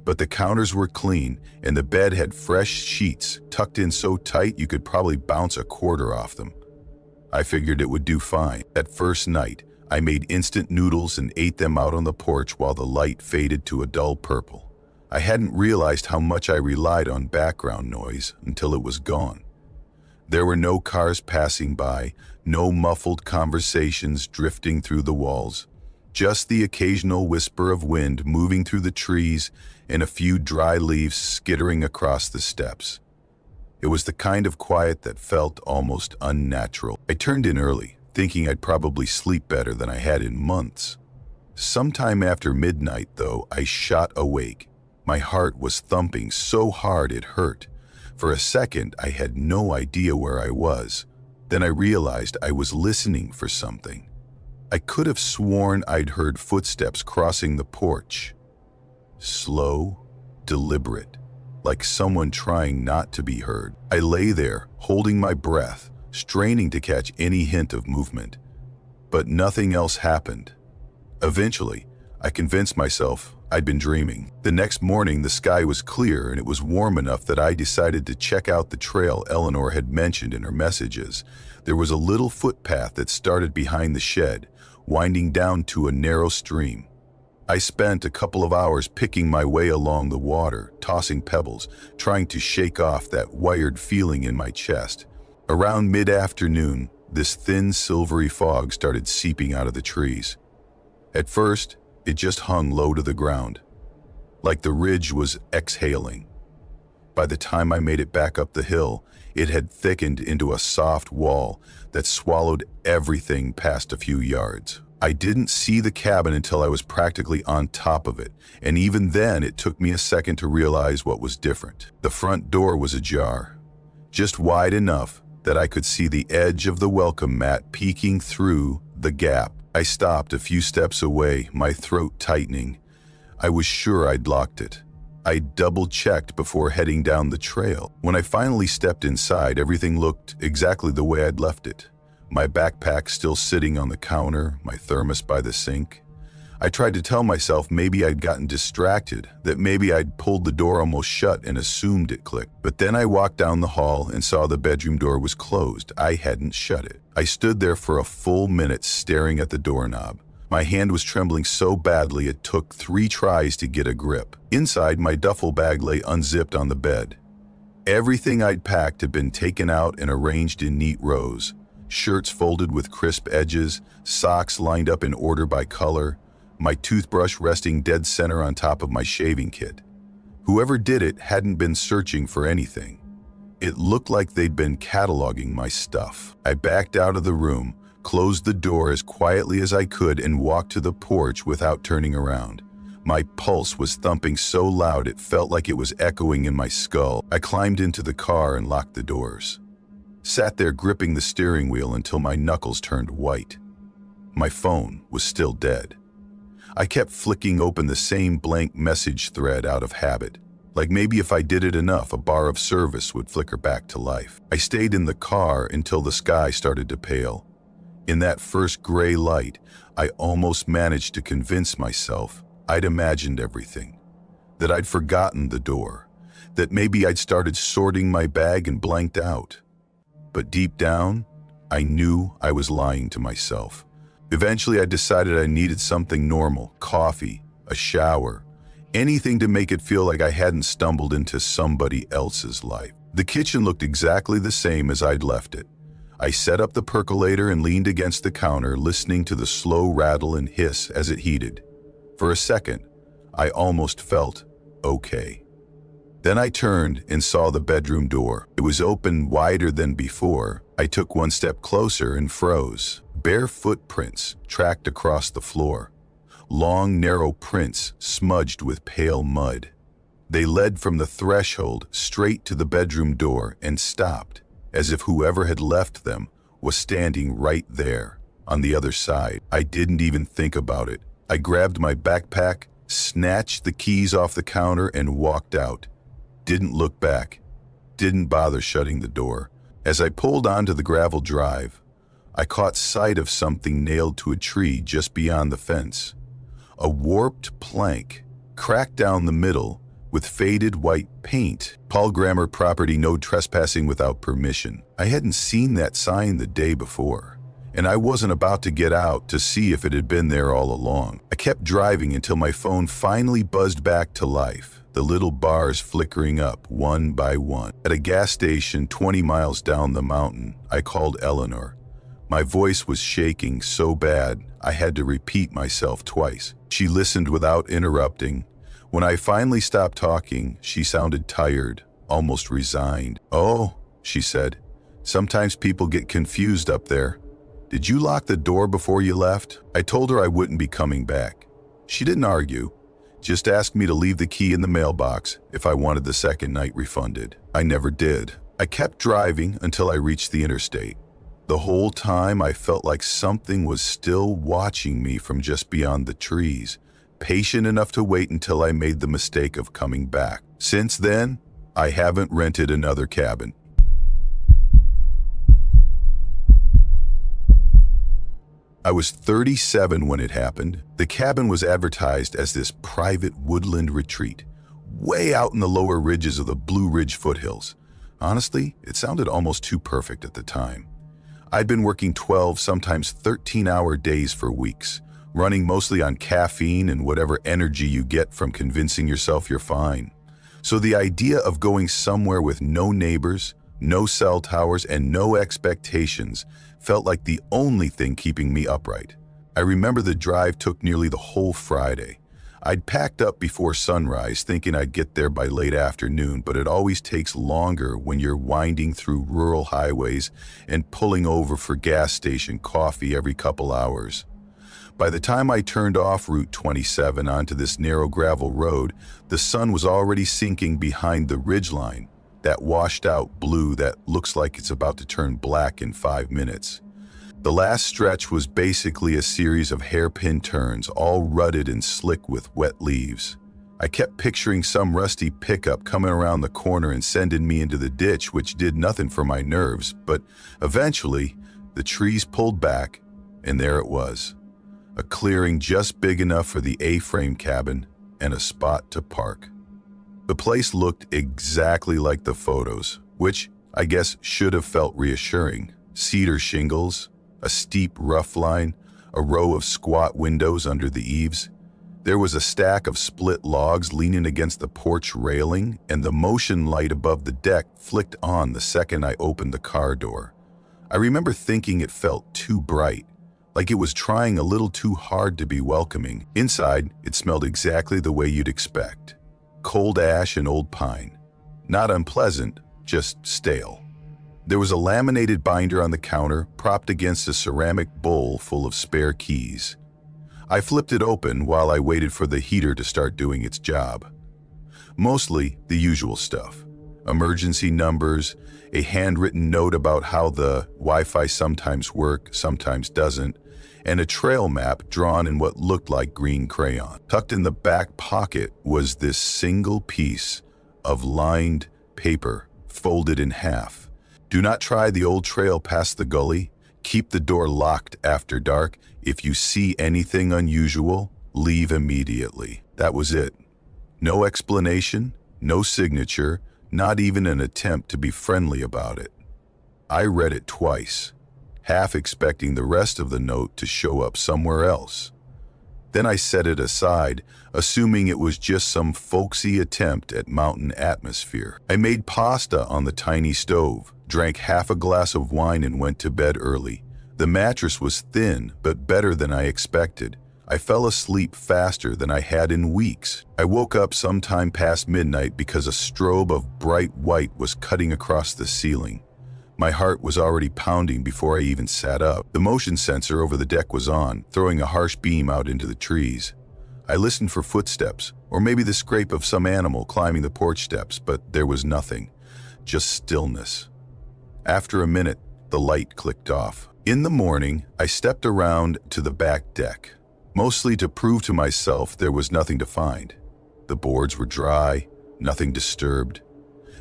But the counters were clean, and the bed had fresh sheets tucked in so tight you could probably bounce a quarter off them. I figured it would do fine. That first night, I made instant noodles and ate them out on the porch while the light faded to a dull purple. I hadn't realized how much I relied on background noise until it was gone. There were no cars passing by, no muffled conversations drifting through the walls, just the occasional whisper of wind moving through the trees and a few dry leaves skittering across the steps. It was the kind of quiet that felt almost unnatural. I turned in early, thinking I'd probably sleep better than I had in months. Sometime after midnight, though, I shot awake. My heart was thumping so hard it hurt. For a second, I had no idea where I was. Then I realized I was listening for something. I could have sworn I'd heard footsteps crossing the porch. Slow, deliberate, like someone trying not to be heard. I lay there, holding my breath, straining to catch any hint of movement. But nothing else happened. Eventually, I convinced myself I'd been dreaming. The next morning, the sky was clear and it was warm enough that I decided to check out the trail Eleanor had mentioned in her messages. There was a little footpath that started behind the shed, winding down to a narrow stream. I spent a couple of hours picking my way along the water, tossing pebbles, trying to shake off that wired feeling in my chest. Around mid-afternoon, this thin silvery fog started seeping out of the trees. At first, it just hung low to the ground, like the ridge was exhaling. By the time I made it back up the hill, it had thickened into a soft wall that swallowed everything past a few yards. I didn't see the cabin until I was practically on top of it, and even then it took me a second to realize what was different. The front door was ajar, just wide enough that I could see the edge of the welcome mat peeking through the gap. I stopped a few steps away, my throat tightening. I was sure I'd locked it. I double-checked before heading down the trail. When I finally stepped inside, everything looked exactly the way I'd left it. My backpack still sitting on the counter, my thermos by the sink. I tried to tell myself maybe I'd gotten distracted, that maybe I'd pulled the door almost shut and assumed it clicked. But then I walked down the hall and saw the bedroom door was closed. I hadn't shut it. I stood there for a full minute staring at the doorknob. My hand was trembling so badly it took 3 tries to get a grip. Inside, my duffel bag lay unzipped on the bed. Everything I'd packed had been taken out and arranged in neat rows. Shirts folded with crisp edges, socks lined up in order by color, my toothbrush resting dead center on top of my shaving kit. Whoever did it hadn't been searching for anything. It looked like they'd been cataloging my stuff. I backed out of the room, closed the door as quietly as I could, and walked to the porch without turning around. My pulse was thumping so loud it felt like it was echoing in my skull. I climbed into the car and locked the doors. Sat there gripping the steering wheel until my knuckles turned white. My phone was still dead. I kept flicking open the same blank message thread out of habit. Like maybe if I did it enough, a bar of service would flicker back to life. I stayed in the car until the sky started to pale. In that first gray light, I almost managed to convince myself I'd imagined everything, that I'd forgotten the door, that maybe I'd started sorting my bag and blanked out. But deep down, I knew I was lying to myself. Eventually, I decided I needed something normal, coffee, a shower, anything to make it feel like I hadn't stumbled into somebody else's life. The kitchen looked exactly the same as I'd left it. I set up the percolator and leaned against the counter, listening to the slow rattle and hiss as it heated. For a second, I almost felt okay. Then I turned and saw the bedroom door. It was open wider than before. I took one step closer and froze. Bare footprints tracked across the floor. Long, narrow prints smudged with pale mud. They led from the threshold straight to the bedroom door and stopped, as if whoever had left them was standing right there, on the other side. I didn't even think about it. I grabbed my backpack, snatched the keys off the counter, and walked out. Didn't look back. Didn't bother shutting the door. As I pulled onto the gravel drive, I caught sight of something nailed to a tree just beyond the fence. A warped plank, cracked down the middle, with faded white paint. Paul Grammer property, no trespassing without permission. I hadn't seen that sign the day before, and I wasn't about to get out to see if it had been there all along. I kept driving until my phone finally buzzed back to life, the little bars flickering up one by one. At a gas station 20 miles down the mountain, I called Eleanor. My voice was shaking so bad I had to repeat myself twice. She listened without interrupting. When I finally stopped talking, she sounded tired, almost resigned. "Oh," she said, "sometimes people get confused up there. Did you lock the door before you left?" I told her I wouldn't be coming back. She didn't argue, just asked me to leave the key in the mailbox if I wanted the second night refunded. I never did. I kept driving until I reached the interstate. The whole time I felt like something was still watching me from just beyond the trees, patient enough to wait until I made the mistake of coming back. Since then, I haven't rented another cabin. I was 37 when it happened. The cabin was advertised as this private woodland retreat, way out in the lower ridges of the Blue Ridge foothills. Honestly, it sounded almost too perfect at the time. I'd been working 12, sometimes 13-hour days for weeks, running mostly on caffeine and whatever energy you get from convincing yourself you're fine. So the idea of going somewhere with no neighbors, no cell towers, and no expectations felt like the only thing keeping me upright. I remember the drive took nearly the whole Friday. I'd packed up before sunrise, thinking I'd get there by late afternoon, but it always takes longer when you're winding through rural highways and pulling over for gas station coffee every couple hours. By the time I turned off Route 27 onto this narrow gravel road, the sun was already sinking behind the ridgeline, that washed-out blue that looks like it's about to turn black in 5 minutes. The last stretch was basically a series of hairpin turns, all rutted and slick with wet leaves. I kept picturing some rusty pickup coming around the corner and sending me into the ditch, which did nothing for my nerves, but eventually, the trees pulled back, and there it was. A clearing just big enough for the A-frame cabin and a spot to park. The place looked exactly like the photos, which I guess should have felt reassuring. Cedar shingles, a steep rough line, a row of squat windows under the eaves. There was a stack of split logs leaning against the porch railing, and the motion light above the deck flicked on the second I opened the car door. I remember thinking it felt too bright, like it was trying a little too hard to be welcoming. Inside, it smelled exactly the way you'd expect. Cold ash and old pine. Not unpleasant, just stale. There was a laminated binder on the counter, propped against a ceramic bowl full of spare keys. I flipped it open while I waited for the heater to start doing its job. Mostly the usual stuff. Emergency numbers, a handwritten note about how the Wi-Fi sometimes works, sometimes doesn't, and a trail map drawn in what looked like green crayon. Tucked in the back pocket was this single piece of lined paper folded in half. Do not try the old trail past the gully. Keep the door locked after dark. If you see anything unusual, leave immediately. That was it. No explanation, no signature, not even an attempt to be friendly about it. I read it twice, half expecting the rest of the note to show up somewhere else. Then I set it aside, assuming it was just some folksy attempt at mountain atmosphere. I made pasta on the tiny stove, drank half a glass of wine and went to bed early. The mattress was thin, but better than I expected. I fell asleep faster than I had in weeks. I woke up sometime past midnight because a strobe of bright white was cutting across the ceiling. My heart was already pounding before I even sat up. The motion sensor over the deck was on, throwing a harsh beam out into the trees. I listened for footsteps, or maybe the scrape of some animal climbing the porch steps, but there was nothing, just stillness. After a minute, the light clicked off. In the morning, I stepped around to the back deck, mostly to prove to myself there was nothing to find. The boards were dry, nothing disturbed.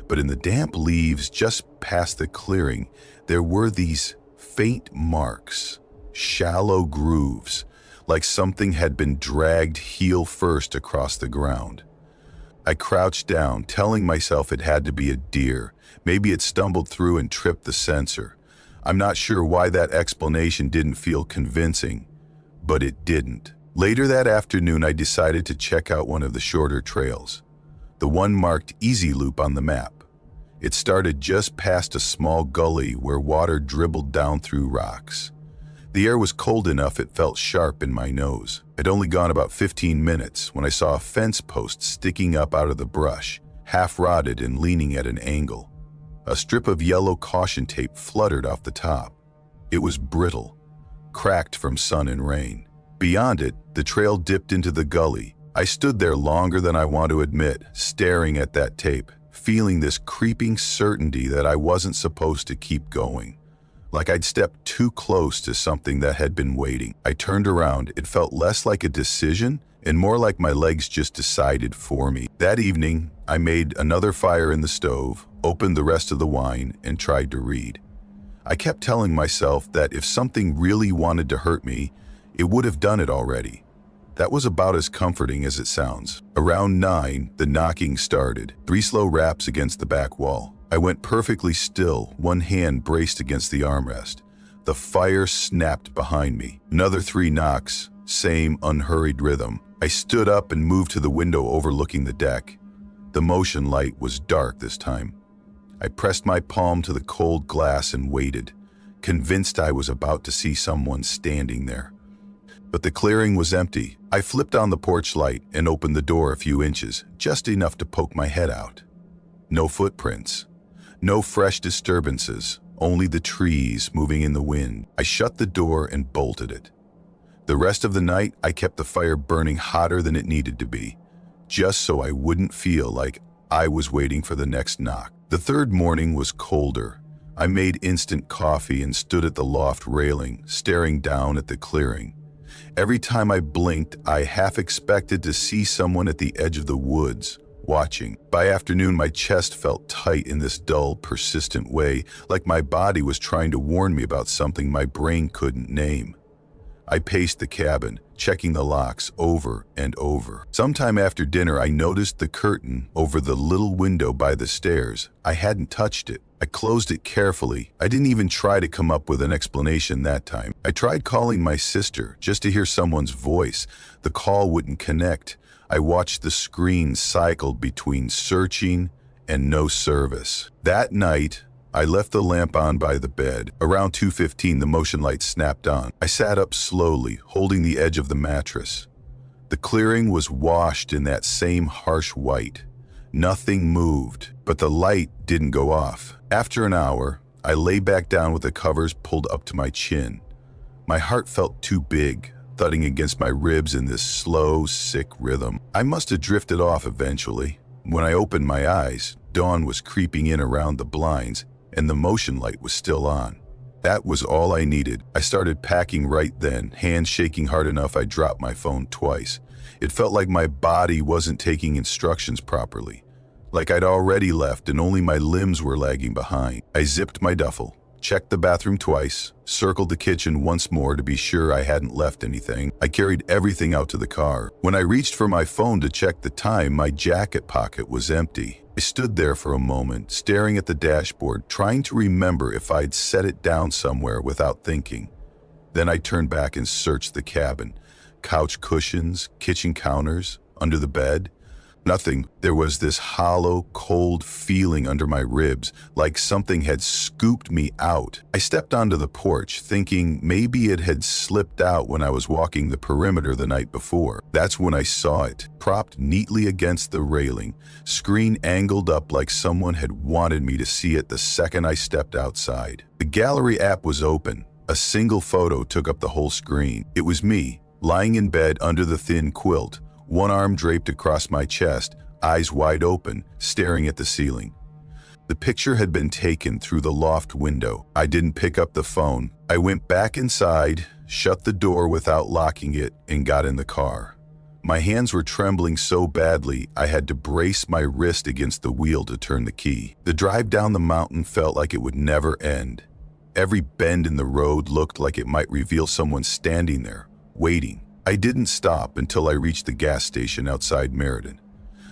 But in the damp leaves just past the clearing, there were these faint marks, shallow grooves, like something had been dragged heel first across the ground. I crouched down, telling myself it had to be a deer. Maybe it stumbled through and tripped the sensor. I'm not sure why that explanation didn't feel convincing, but it didn't. Later that afternoon, I decided to check out one of the shorter trails, the one marked Easy Loop on the map. It started just past a small gully where water dribbled down through rocks. The air was cold enough it felt sharp in my nose. I'd only gone about 15 minutes when I saw a fence post sticking up out of the brush, half rotted and leaning at an angle. A strip of yellow caution tape fluttered off the top. It was brittle, cracked from sun and rain. Beyond it, the trail dipped into the gully. I stood there longer than I want to admit, staring at that tape, feeling this creeping certainty that I wasn't supposed to keep going. Like I'd stepped too close to something that had been waiting. I turned around. It felt less like a decision and more like my legs just decided for me. That evening, I made another fire in the stove, opened the rest of the wine, and tried to read. I kept telling myself that if something really wanted to hurt me, it would have done it already. That was about as comforting as it sounds. Around 9, the knocking started, 3 slow raps against the back wall. I went perfectly still, one hand braced against the armrest. The fire snapped behind me. Another 3 knocks, same unhurried rhythm. I stood up and moved to the window overlooking the deck. The motion light was dark this time. I pressed my palm to the cold glass and waited, convinced I was about to see someone standing there. But the clearing was empty. I flipped on the porch light and opened the door a few inches, just enough to poke my head out. No footprints. No fresh disturbances, only the trees moving in the wind. I shut the door and bolted it. The rest of the night, I kept the fire burning hotter than it needed to be, just so I wouldn't feel like I was waiting for the next knock. The third morning was colder. I made instant coffee and stood at the loft railing, staring down at the clearing. Every time I blinked, I half expected to see someone at the edge of the woods, watching. By afternoon, my chest felt tight in this dull, persistent way, like my body was trying to warn me about something my brain couldn't name. I paced the cabin, checking the locks over and over. Sometime after dinner, I noticed the curtain over the little window by the stairs. I hadn't touched it. I closed it carefully. I didn't even try to come up with an explanation that time. I tried calling my sister just to hear someone's voice. The call wouldn't connect. I watched the screen cycle between searching and no service. That night, I left the lamp on by the bed. Around 2:15, the motion light snapped on. I sat up slowly, holding the edge of the mattress. The clearing was washed in that same harsh white. Nothing moved, but the light didn't go off. After an hour, I lay back down with the covers pulled up to my chin. My heart felt too big, thudding against my ribs in this slow, sick rhythm. I must have drifted off eventually. When I opened my eyes, dawn was creeping in around the blinds, and the motion light was still on. That was all I needed. I started packing right then, hands shaking hard enough I dropped my phone twice. It felt like my body wasn't taking instructions properly, like I'd already left and only my limbs were lagging behind. I zipped my duffel, checked the bathroom twice, circled the kitchen once more to be sure I hadn't left anything. I carried everything out to the car. When I reached for my phone to check the time, my jacket pocket was empty. I stood there for a moment, staring at the dashboard, trying to remember if I'd set it down somewhere without thinking. Then I turned back and searched the cabin. Couch cushions, kitchen counters, under the bed. Nothing. There was this hollow, cold feeling under my ribs, like something had scooped me out. I stepped onto the porch, thinking maybe it had slipped out when I was walking the perimeter the night before. That's when I saw it, propped neatly against the railing, screen angled up like someone had wanted me to see it the second I stepped outside. The gallery app was open. A single photo took up the whole screen. It was me, lying in bed under the thin quilt, one arm draped across my chest, eyes wide open, staring at the ceiling. The picture had been taken through the loft window. I didn't pick up the phone. I went back inside, shut the door without locking it, and got in the car. My hands were trembling so badly I had to brace my wrist against the wheel to turn the key. The drive down the mountain felt like it would never end. Every bend in the road looked like it might reveal someone standing there, waiting. I didn't stop until I reached the gas station outside Meriden.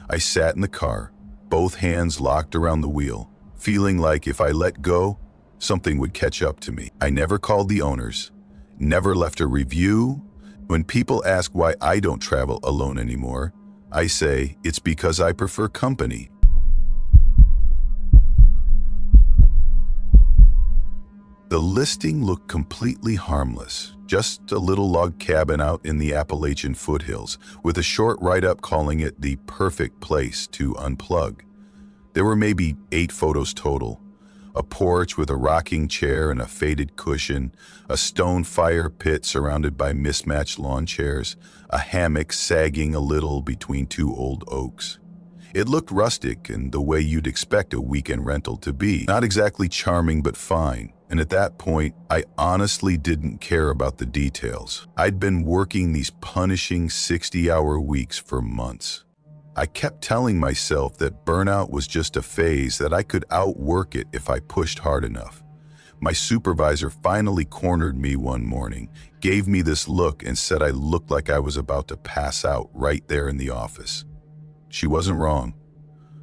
I sat in the car, both hands locked around the wheel, feeling like if I let go, something would catch up to me. I never called the owners, never left a review. When people ask why I don't travel alone anymore, I say it's because I prefer company. The listing looked completely harmless, just a little log cabin out in the Appalachian foothills, with a short write-up calling it the perfect place to unplug. There were maybe 8 photos total. A porch with a rocking chair and a faded cushion, a stone fire pit surrounded by mismatched lawn chairs, a hammock sagging a little between 2 old oaks. It looked rustic and the way you'd expect a weekend rental to be, not exactly charming but fine. And at that point, I honestly didn't care about the details. I'd been working these punishing 60-hour weeks for months. I kept telling myself that burnout was just a phase, that I could outwork it if I pushed hard enough. My supervisor finally cornered me one morning, gave me this look and said I looked like I was about to pass out right there in the office. She wasn't wrong.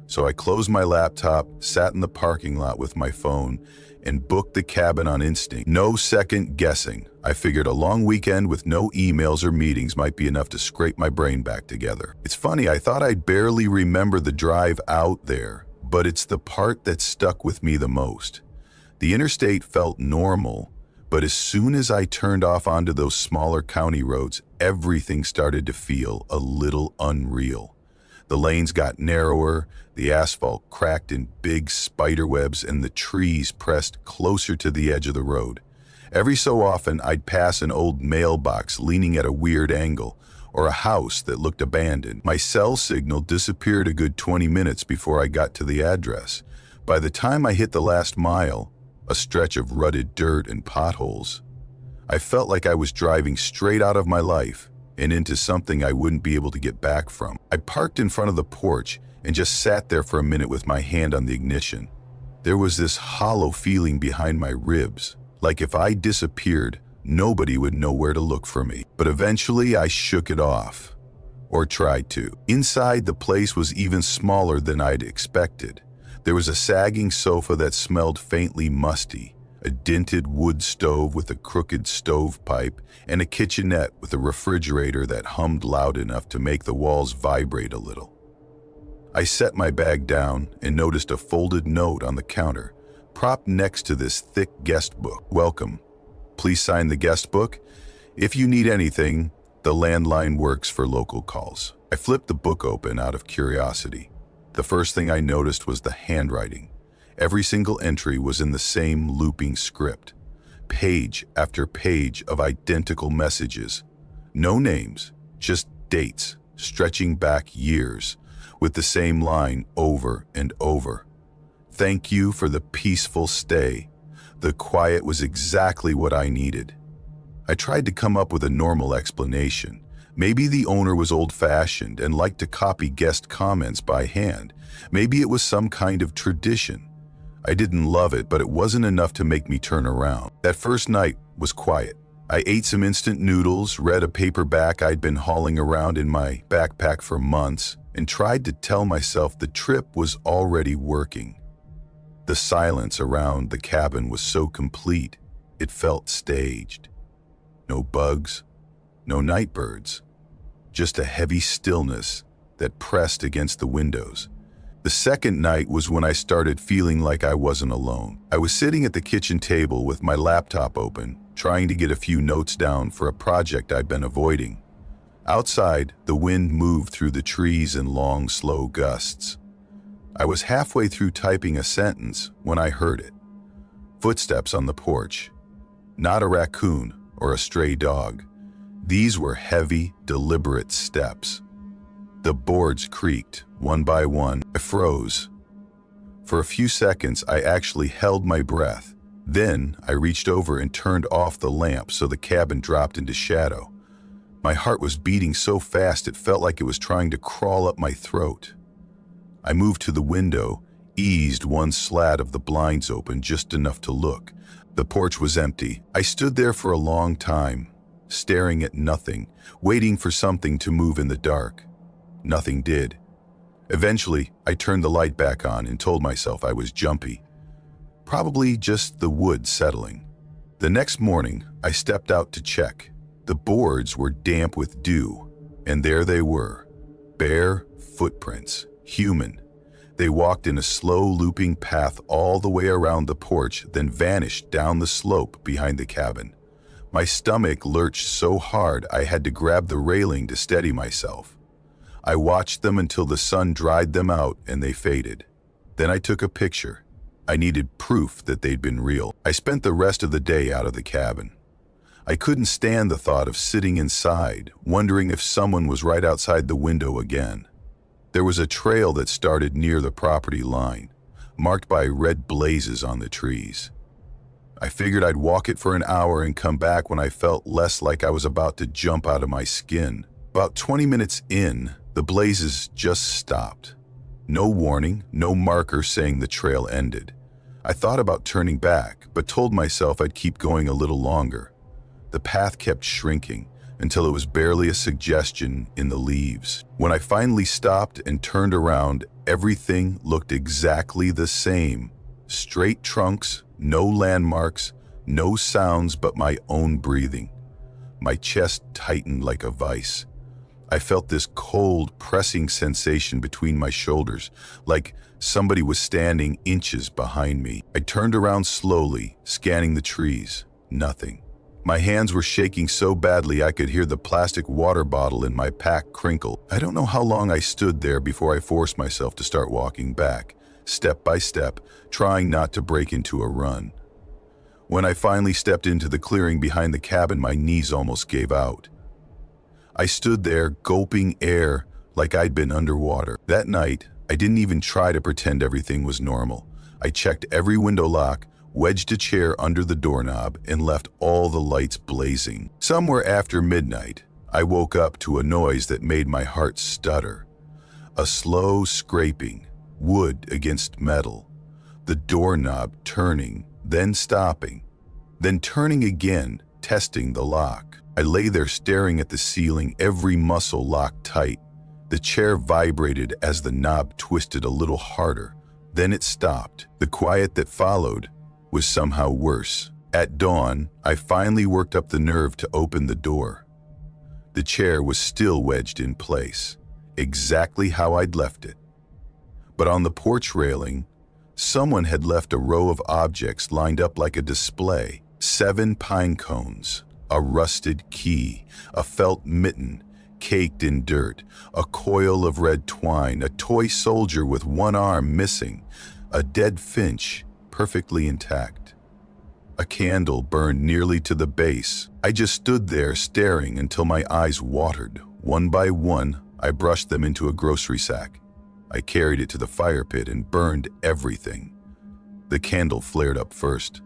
So I closed my laptop, sat in the parking lot with my phone, and booked the cabin on instinct. No second guessing. I figured a long weekend with no emails or meetings might be enough to scrape my brain back together. It's funny, I thought I'd barely remember the drive out there, but it's the part that stuck with me the most. The interstate felt normal, but as soon as I turned off onto those smaller county roads, everything started to feel a little unreal. The lanes got narrower, the asphalt cracked in big spider webs, and the trees pressed closer to the edge of the road. Every so often, I'd pass an old mailbox leaning at a weird angle, or a house that looked abandoned. My cell signal disappeared a good 20 minutes before I got to the address. By the time I hit the last mile, a stretch of rutted dirt and potholes, I felt like I was driving straight out of my life and into something I wouldn't be able to get back from. I parked in front of the porch and just sat there for a minute with my hand on the ignition. There was this hollow feeling behind my ribs, like if I disappeared, nobody would know where to look for me. But eventually I shook it off, or tried to. Inside, the place was even smaller than I'd expected. There was a sagging sofa that smelled faintly musty, a dented wood stove with a crooked stovepipe, and a kitchenette with a refrigerator that hummed loud enough to make the walls vibrate a little. I set my bag down and noticed a folded note on the counter, propped next to this thick guest book. Welcome. Please sign the guest book. If you need anything, the landline works for local calls. I flipped the book open out of curiosity. The first thing I noticed was the handwriting. Every single entry was in the same looping script, page after page of identical messages. No names, just dates, stretching back years, with the same line over and over. Thank you for the peaceful stay. The quiet was exactly what I needed. I tried to come up with a normal explanation. Maybe the owner was old-fashioned and liked to copy guest comments by hand. Maybe it was some kind of tradition. I didn't love it, but it wasn't enough to make me turn around. That first night was quiet. I ate some instant noodles, read a paperback I'd been hauling around in my backpack for months, and tried to tell myself the trip was already working. The silence around the cabin was so complete, it felt staged. No bugs, no night birds, just a heavy stillness that pressed against the windows. The second night was when I started feeling like I wasn't alone. I was sitting at the kitchen table with my laptop open, trying to get a few notes down for a project I'd been avoiding. Outside, the wind moved through the trees in long, slow gusts. I was halfway through typing a sentence when I heard it. Footsteps on the porch. Not a raccoon or a stray dog. These were heavy, deliberate steps. The boards creaked, one by one. I froze. For a few seconds, I actually held my breath. Then, I reached over and turned off the lamp so the cabin dropped into shadow. My heart was beating so fast it felt like it was trying to crawl up my throat. I moved to the window, eased one slat of the blinds open just enough to look. The porch was empty. I stood there for a long time, staring at nothing, waiting for something to move in the dark. Nothing did. Eventually, I turned the light back on and told myself I was jumpy. Probably just the wood settling. The next morning, I stepped out to check. The boards were damp with dew, and there they were. Bare footprints, human. They walked in a slow looping path all the way around the porch, then vanished down the slope behind the cabin. My stomach lurched so hard I had to grab the railing to steady myself. I watched them until the sun dried them out and they faded. Then I took a picture. I needed proof that they'd been real. I spent the rest of the day out of the cabin. I couldn't stand the thought of sitting inside, wondering if someone was right outside the window again. There was a trail that started near the property line, marked by red blazes on the trees. I figured I'd walk it for an hour and come back when I felt less like I was about to jump out of my skin. About 20 minutes in, the blazes just stopped. No warning, no marker saying the trail ended. I thought about turning back, but told myself I'd keep going a little longer. The path kept shrinking until it was barely a suggestion in the leaves. When I finally stopped and turned around, everything looked exactly the same. Straight trunks, no landmarks, no sounds but my own breathing. My chest tightened like a vice. I felt this cold, pressing sensation between my shoulders, like somebody was standing inches behind me. I turned around slowly, scanning the trees. Nothing. My hands were shaking so badly I could hear the plastic water bottle in my pack crinkle. I don't know how long I stood there before I forced myself to start walking back, step by step, trying not to break into a run. When I finally stepped into the clearing behind the cabin, my knees almost gave out. I stood there, gulping air like I'd been underwater. That night, I didn't even try to pretend everything was normal. I checked every window lock, wedged a chair under the doorknob, and left all the lights blazing. Somewhere after midnight, I woke up to a noise that made my heart stutter. A slow scraping, wood against metal. The doorknob turning, then stopping, then turning again, testing the lock. I lay there staring at the ceiling, every muscle locked tight. The chair vibrated as the knob twisted a little harder. Then it stopped. The quiet that followed was somehow worse. At dawn, I finally worked up the nerve to open the door. The chair was still wedged in place, exactly how I'd left it. But on the porch railing, someone had left a row of objects lined up like a display. 7 pine cones, a rusted key, a felt mitten caked in dirt, a coil of red twine, a toy soldier with one arm missing, a dead finch perfectly intact. A candle burned nearly to the base. I just stood there staring until my eyes watered. One by one, I brushed them into a grocery sack. I carried it to the fire pit and burned everything. The candle flared up first.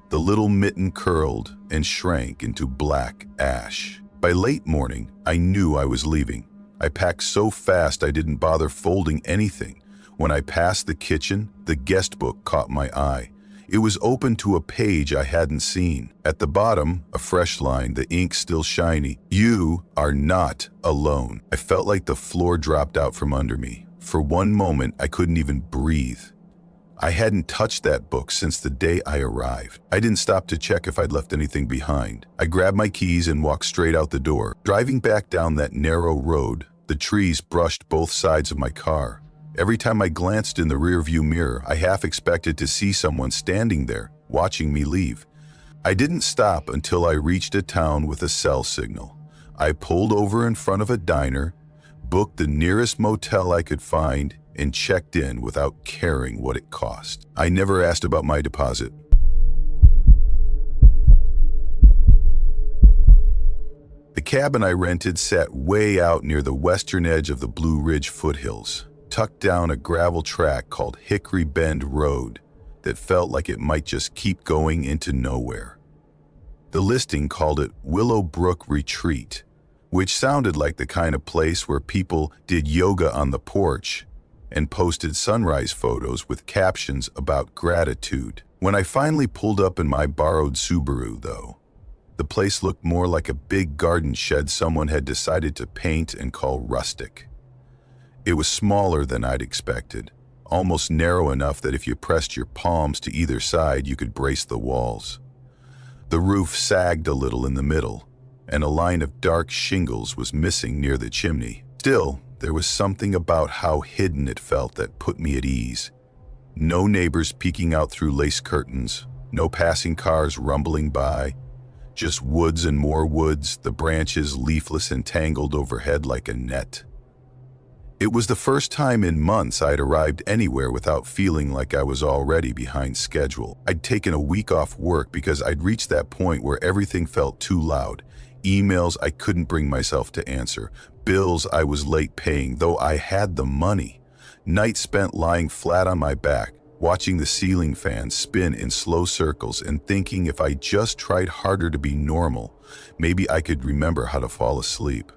The little mitten curled and shrank into black ash. By late morning, I knew I was leaving. I packed so fast I didn't bother folding anything. When I passed the kitchen, the guest book caught my eye. It was open to a page I hadn't seen. At the bottom, a fresh line, the ink still shiny. "You are not alone." I felt like the floor dropped out from under me. For one moment, I couldn't even breathe. I hadn't touched that book since the day I arrived. I didn't stop to check if I'd left anything behind. I grabbed my keys and walked straight out the door. Driving back down that narrow road, the trees brushed both sides of my car. Every time I glanced in the rearview mirror, I half expected to see someone standing there, watching me leave. I didn't stop until I reached a town with a cell signal. I pulled over in front of a diner, booked the nearest motel I could find, and checked in without caring what it cost. I never asked about my deposit. The cabin I rented sat way out near the western edge of the Blue Ridge foothills, tucked down a gravel track called Hickory Bend Road that felt like it might just keep going into nowhere. The listing called it Willow Brook Retreat, which sounded like the kind of place where people did yoga on the porch and posted sunrise photos with captions about gratitude. When I finally pulled up in my borrowed Subaru, though, the place looked more like a big garden shed someone had decided to paint and call rustic. It was smaller than I'd expected, almost narrow enough that if you pressed your palms to either side, you could brace the walls. The roof sagged a little in the middle, and a line of dark shingles was missing near the chimney. Still, there was something about how hidden it felt that put me at ease. No neighbors peeking out through lace curtains, no passing cars rumbling by, just woods and more woods, the branches leafless and tangled overhead like a net. It was the first time in months I'd arrived anywhere without feeling like I was already behind schedule. I'd taken a week off work because I'd reached that point where everything felt too loud. Emails I couldn't bring myself to answer, bills I was late paying, though I had the money. Nights spent lying flat on my back, watching the ceiling fan spin in slow circles and thinking if I just tried harder to be normal, maybe I could remember how to fall asleep.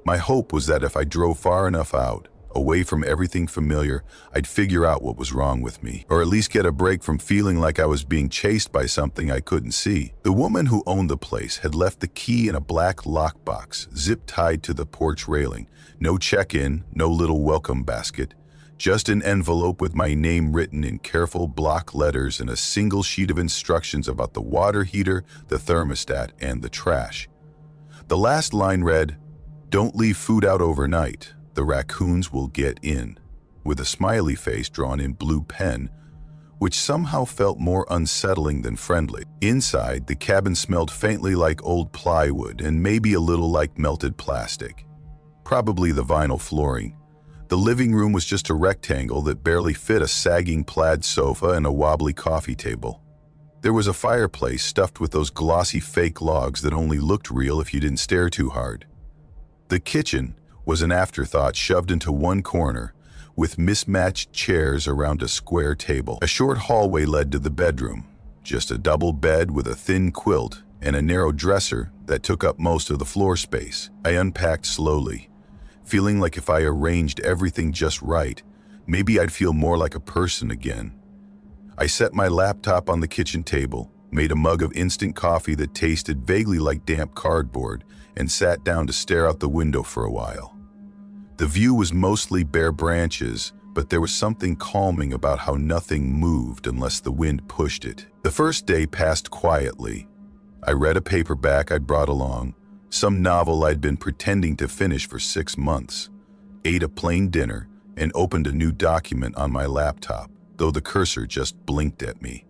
My hope was that if I drove far enough out, away from everything familiar, I'd figure out what was wrong with me, or at least get a break from feeling like I was being chased by something I couldn't see. The woman who owned the place had left the key in a black lockbox, zip-tied to the porch railing. No check-in, no little welcome basket, just an envelope with my name written in careful block letters and a single sheet of instructions about the water heater, the thermostat, and the trash. The last line read, "Don't leave food out overnight. The raccoons will get in," with a smiley face drawn in blue pen, which somehow felt more unsettling than friendly. Inside, the cabin smelled faintly like old plywood and maybe a little like melted plastic. Probably the vinyl flooring. The living room was just a rectangle that barely fit a sagging plaid sofa and a wobbly coffee table. There was a fireplace stuffed with those glossy fake logs that only looked real if you didn't stare too hard. The kitchen was an afterthought shoved into one corner, with mismatched chairs around a square table. A short hallway led to the bedroom, just a double bed with a thin quilt and a narrow dresser that took up most of the floor space. I unpacked slowly, feeling like if I arranged everything just right, maybe I'd feel more like a person again. I set my laptop on the kitchen table, made a mug of instant coffee that tasted vaguely like damp cardboard, and sat down to stare out the window for a while. The view was mostly bare branches, but there was something calming about how nothing moved unless the wind pushed it. The first day passed quietly. I read a paperback I'd brought along, some novel I'd been pretending to finish for 6 months, ate a plain dinner, and opened a new document on my laptop, though the cursor just blinked at me.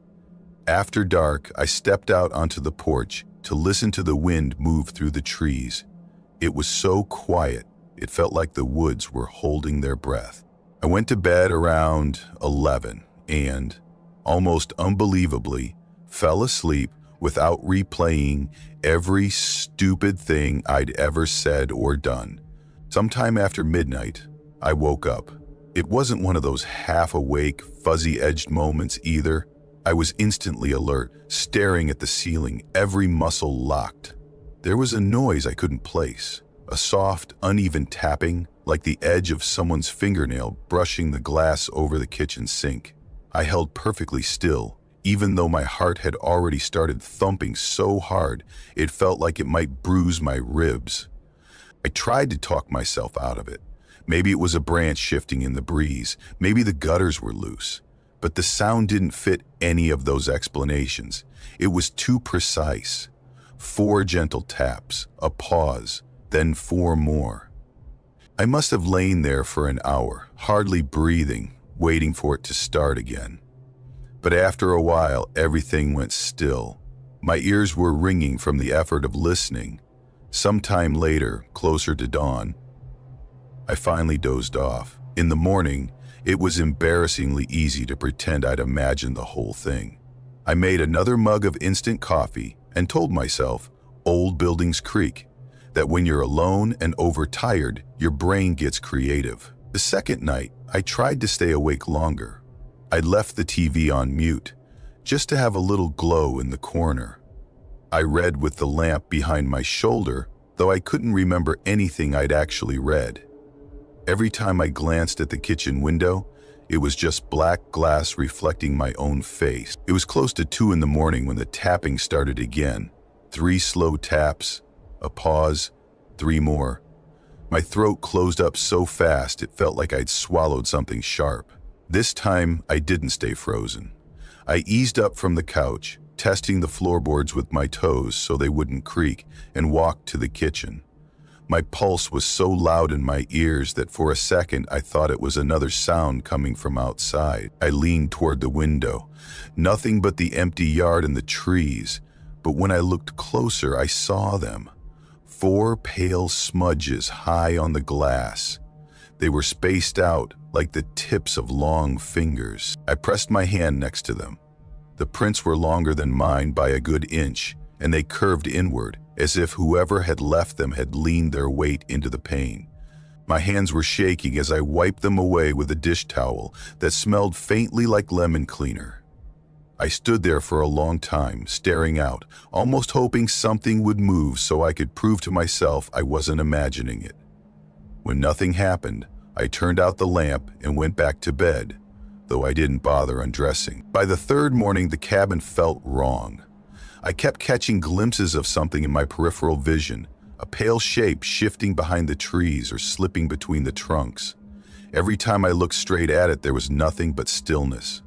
After dark, I stepped out onto the porch to listen to the wind move through the trees. It was so quiet, it felt like the woods were holding their breath. I went to bed around 11 and, almost unbelievably, fell asleep without replaying every stupid thing I'd ever said or done. Sometime after midnight, I woke up. It wasn't one of those half-awake, fuzzy-edged moments either. I was instantly alert, staring at the ceiling, every muscle locked. There was a noise I couldn't place, a soft, uneven tapping, like the edge of someone's fingernail brushing the glass over the kitchen sink. I held perfectly still, even though my heart had already started thumping so hard it felt like it might bruise my ribs. I tried to talk myself out of it. Maybe it was a branch shifting in the breeze, maybe the gutters were loose. But the sound didn't fit any of those explanations. It was too precise. 4 gentle taps, a pause, then 4 more. I must have lain there for an hour, hardly breathing, waiting for it to start again. But after a while, everything went still. My ears were ringing from the effort of listening. Sometime later, closer to dawn, I finally dozed off. In the morning, it was embarrassingly easy to pretend I'd imagined the whole thing. I made another mug of instant coffee and told myself, old buildings creak, that when you're alone and overtired, your brain gets creative. The second night, I tried to stay awake longer. I left the TV on mute, just to have a little glow in the corner. I read with the lamp behind my shoulder, though I couldn't remember anything I'd actually read. Every time I glanced at the kitchen window, it was just black glass reflecting my own face. It was close to 2 in the morning when the tapping started again. 3 slow taps, a pause, 3 more. My throat closed up so fast it felt like I'd swallowed something sharp. This time, I didn't stay frozen. I eased up from the couch, testing the floorboards with my toes so they wouldn't creak, and walked to the kitchen. My pulse was so loud in my ears that for a second I thought it was another sound coming from outside. I leaned toward the window. Nothing but the empty yard and the trees. But when I looked closer, I saw them. 4 pale smudges high on the glass. They were spaced out like the tips of long fingers. I pressed my hand next to them. The prints were longer than mine by a good inch, and they curved inward, as if whoever had left them had leaned their weight into the pane. My hands were shaking as I wiped them away with a dish towel that smelled faintly like lemon cleaner. I stood there for a long time, staring out, almost hoping something would move so I could prove to myself I wasn't imagining it. When nothing happened, I turned out the lamp and went back to bed, though I didn't bother undressing. By the 3rd morning, the cabin felt wrong. I kept catching glimpses of something in my peripheral vision, a pale shape shifting behind the trees or slipping between the trunks. Every time I looked straight at it, there was nothing but stillness.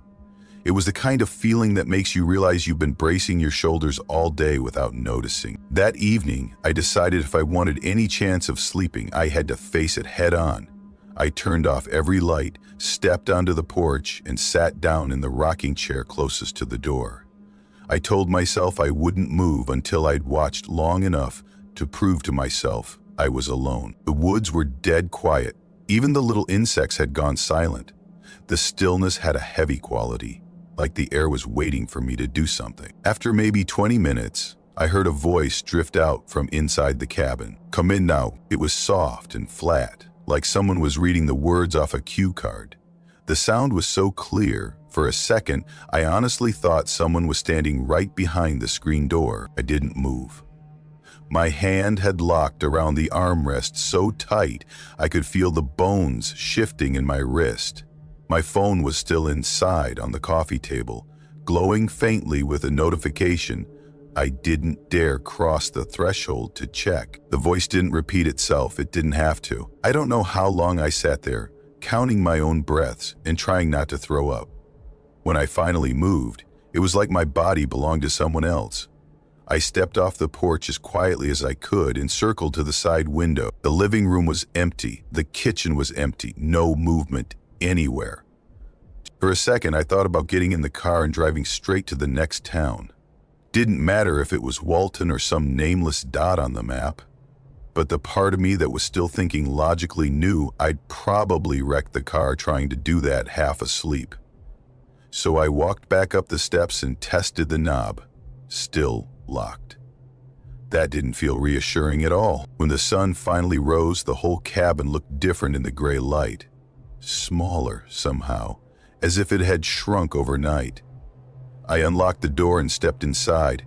It was the kind of feeling that makes you realize you've been bracing your shoulders all day without noticing. That evening, I decided if I wanted any chance of sleeping, I had to face it head on. I turned off every light, stepped onto the porch, and sat down in the rocking chair closest to the door. I told myself I wouldn't move until I'd watched long enough to prove to myself I was alone. The woods were dead quiet. Even the little insects had gone silent. The stillness had a heavy quality, like the air was waiting for me to do something. After maybe 20 minutes, I heard a voice drift out from inside the cabin. "Come in now." It was soft and flat, like someone was reading the words off a cue card. The sound was so clear, for a second, I honestly thought someone was standing right behind the screen door. I didn't move. My hand had locked around the armrest so tight I could feel the bones shifting in my wrist. My phone was still inside on the coffee table, glowing faintly with a notification. I didn't dare cross the threshold to check. The voice didn't repeat itself. It didn't have to. I don't know how long I sat there, counting my own breaths and trying not to throw up. When I finally moved, it was like my body belonged to someone else. I stepped off the porch as quietly as I could and circled to the side window. The living room was empty. The kitchen was empty. No movement anywhere. For a second, I thought about getting in the car and driving straight to the next town. Didn't matter if it was Walton or some nameless dot on the map. But the part of me that was still thinking logically knew I'd probably wreck the car trying to do that half asleep. So I walked back up the steps and tested the knob. Still locked. That didn't feel reassuring at all. When the sun finally rose, the whole cabin looked different in the gray light. Smaller, somehow, as if it had shrunk overnight. I unlocked the door and stepped inside.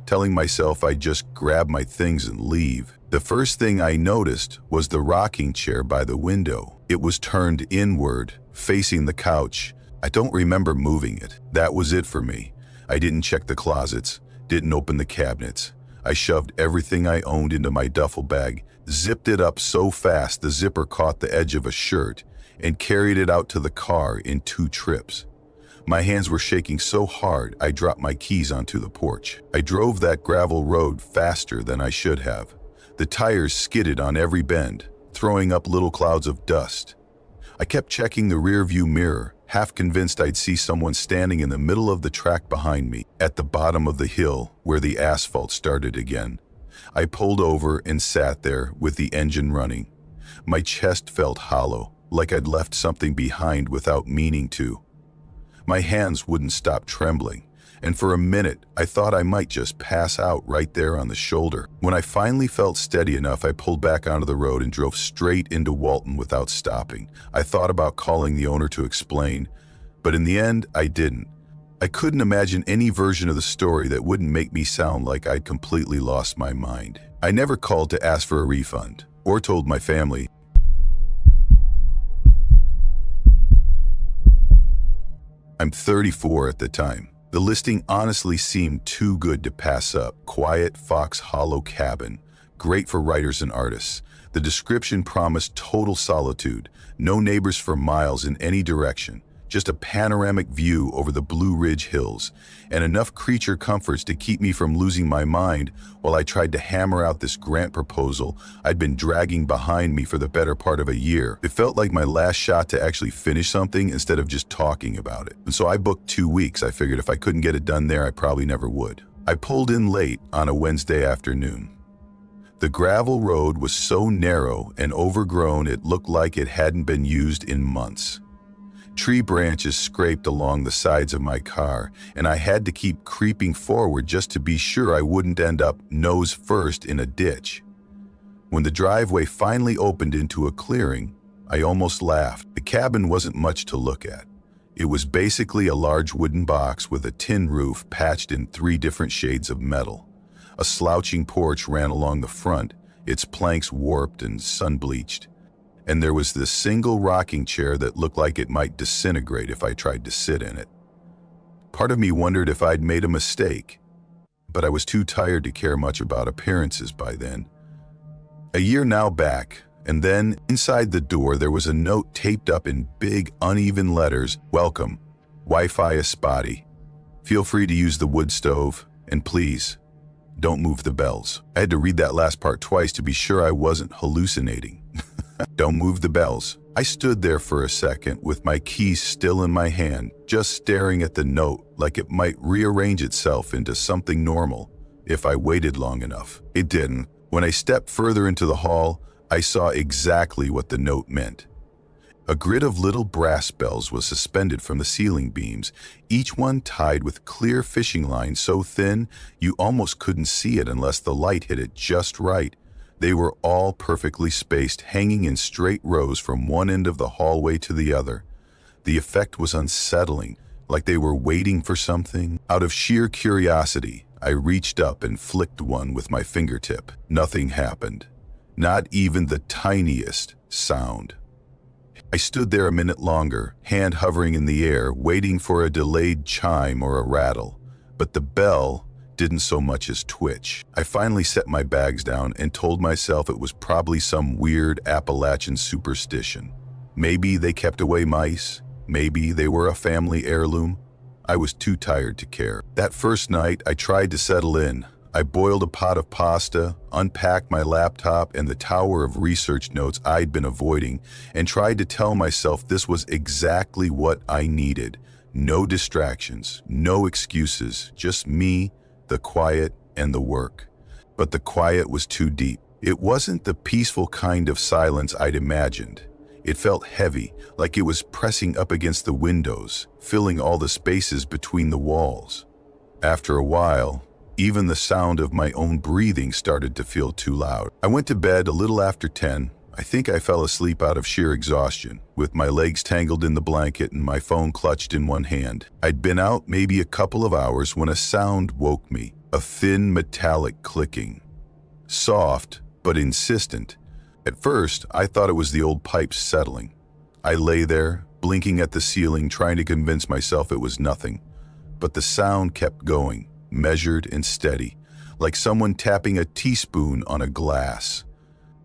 telling myself I'd just grab my things and leave. The first thing I noticed was the rocking chair by the window. It was turned inward, facing the couch. I don't remember moving it. That was it for me. I didn't check the closets, didn't open the cabinets. I shoved everything I owned into my duffel bag, zipped it up so fast the zipper caught the edge of a shirt, and carried it out to the car in 2 trips. My hands were shaking so hard I dropped my keys onto the porch. I drove that gravel road faster than I should have. The tires skidded on every bend, throwing up little clouds of dust. I kept checking the rearview mirror, half convinced I'd see someone standing in the middle of the track behind me, at the bottom of the hill where the asphalt started again. I pulled over and sat there with the engine running. My chest felt hollow, like I'd left something behind without meaning to. My hands wouldn't stop trembling, and for a minute I thought I might just pass out right there on the shoulder. When I finally felt steady enough, I pulled back onto the road and drove straight into Walton without stopping. I thought about calling the owner to explain, but in the end I didn't. I couldn't imagine any version of the story that wouldn't make me sound like I'd completely lost my mind. I never called to ask for a refund, or told my family. I'm 34 at the time. The listing honestly seemed too good to pass up. Quiet Fox Hollow cabin, great for writers and artists. The description promised total solitude, no neighbors for miles in any direction, just a panoramic view over the Blue Ridge Hills, and enough creature comforts to keep me from losing my mind while I tried to hammer out this grant proposal I'd been dragging behind me for the better part of a year. It felt like my last shot to actually finish something instead of just talking about it. And so I booked 2 weeks. I figured if I couldn't get it done there, I probably never would. I pulled in late on a Wednesday afternoon. The gravel road was so narrow and overgrown it looked like it hadn't been used in months. Tree branches scraped along the sides of my car, and I had to keep creeping forward just to be sure I wouldn't end up nose first in a ditch. When the driveway finally opened into a clearing, I almost laughed. The cabin wasn't much to look at. It was basically a large wooden box with a tin roof patched in 3 different shades of metal. A slouching porch ran along the front, its planks warped and sun-bleached. And there was this single rocking chair that looked like it might disintegrate if I tried to sit in it. Part of me wondered if I'd made a mistake, but I was too tired to care much about appearances by then. A year now back, and then inside the door there was a note taped up in big, uneven letters. Welcome. Wi-Fi is spotty. Feel free to use the wood stove, and please, don't move the bells. I had to read that last part twice to be sure I wasn't hallucinating. Don't move the bells. I stood there for a second with my keys still in my hand, just staring at the note like it might rearrange itself into something normal if I waited long enough. It didn't. When I stepped further into the hall, I saw exactly what the note meant. A grid of little brass bells was suspended from the ceiling beams, each one tied with clear fishing line so thin you almost couldn't see it unless the light hit it just right. They were all perfectly spaced, hanging in straight rows from one end of the hallway to the other. The effect was unsettling, like they were waiting for something. Out of sheer curiosity, I reached up and flicked one with my fingertip. Nothing happened. Not even the tiniest sound. I stood there a minute longer, hand hovering in the air, waiting for a delayed chime or a rattle. But the bell didn't so much as twitch. I finally set my bags down and told myself it was probably some weird Appalachian superstition. Maybe they kept away mice. Maybe they were a family heirloom. I was too tired to care. That first night, I tried to settle in. I boiled a pot of pasta, unpacked my laptop and the tower of research notes I'd been avoiding, and tried to tell myself this was exactly what I needed. No distractions, no excuses, just me, the quiet, and the work. But the quiet was too deep. It wasn't the peaceful kind of silence I'd imagined. It felt heavy, like it was pressing up against the windows, filling all the spaces between the walls. After a while, even the sound of my own breathing started to feel too loud. I went to bed a little after 10. I think I fell asleep out of sheer exhaustion, with my legs tangled in the blanket and my phone clutched in one hand. I'd been out maybe a couple of hours when a sound woke me. A thin metallic clicking. Soft, but insistent. At first, I thought it was the old pipes settling. I lay there, blinking at the ceiling, trying to convince myself it was nothing. But the sound kept going, measured and steady, like someone tapping a teaspoon on a glass.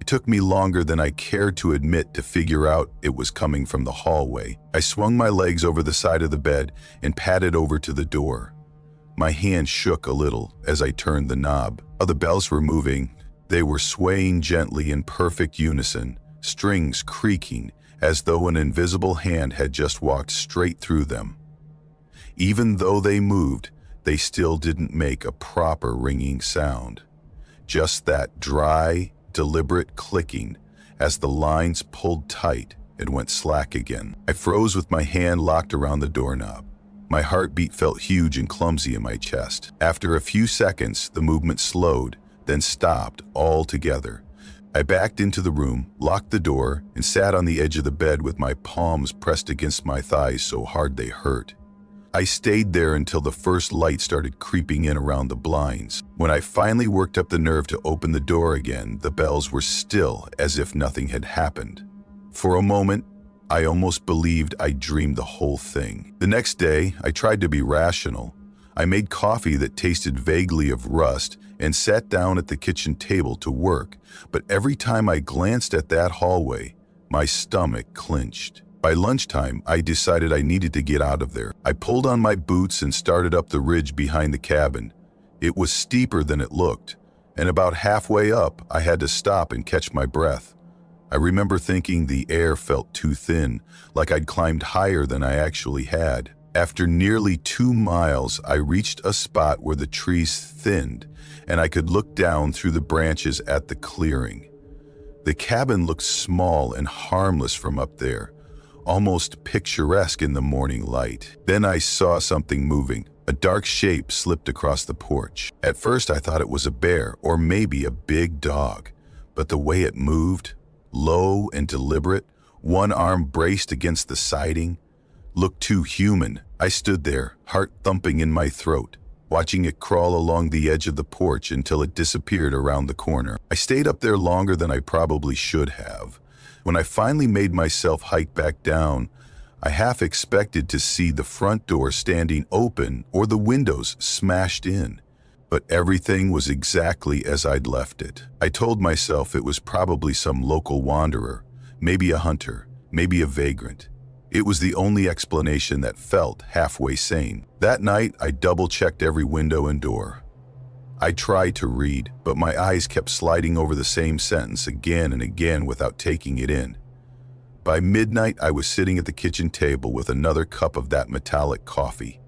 It took me longer than I cared to admit to figure out it was coming from the hallway. I swung my legs over the side of the bed and padded over to the door. My hand shook a little as I turned the knob. The bells were moving. They were swaying gently in perfect unison, strings creaking as though an invisible hand had just walked straight through them. Even though they moved, they still didn't make a proper ringing sound. Just that dry, deliberate clicking as the lines pulled tight and went slack again. I froze with my hand locked around the doorknob. My heartbeat felt huge and clumsy in my chest. After a few seconds, the movement slowed, then stopped altogether. I backed into the room, locked the door, and sat on the edge of the bed with my palms pressed against my thighs so hard they hurt. I stayed there until the first light started creeping in around the blinds. When I finally worked up the nerve to open the door again, the bells were still as if nothing had happened. For a moment, I almost believed I dreamed the whole thing. The next day, I tried to be rational. I made coffee that tasted vaguely of rust and sat down at the kitchen table to work, but every time I glanced at that hallway, my stomach clenched. By lunchtime, I decided I needed to get out of there. I pulled on my boots and started up the ridge behind the cabin. It was steeper than it looked, and about halfway up, I had to stop and catch my breath. I remember thinking the air felt too thin, like I'd climbed higher than I actually had. After nearly 2 miles, I reached a spot where the trees thinned, and I could look down through the branches at the clearing. The cabin looked small and harmless from up there, almost picturesque in the morning light. Then I saw something moving. A dark shape slipped across the porch. At first I thought it was a bear or maybe a big dog, but the way it moved, low and deliberate, one arm braced against the siding, looked too human. I stood there, heart thumping in my throat, watching it crawl along the edge of the porch until it disappeared around the corner. I stayed up there longer than I probably should have. When I finally made myself hike back down, I half expected to see the front door standing open or the windows smashed in, but everything was exactly as I'd left it. I told myself it was probably some local wanderer, maybe a hunter, maybe a vagrant. It was the only explanation that felt halfway sane. That night, I double-checked every window and door. I tried to read, but my eyes kept sliding over the same sentence again and again without taking it in. By midnight, I was sitting at the kitchen table with another cup of that metallic coffee,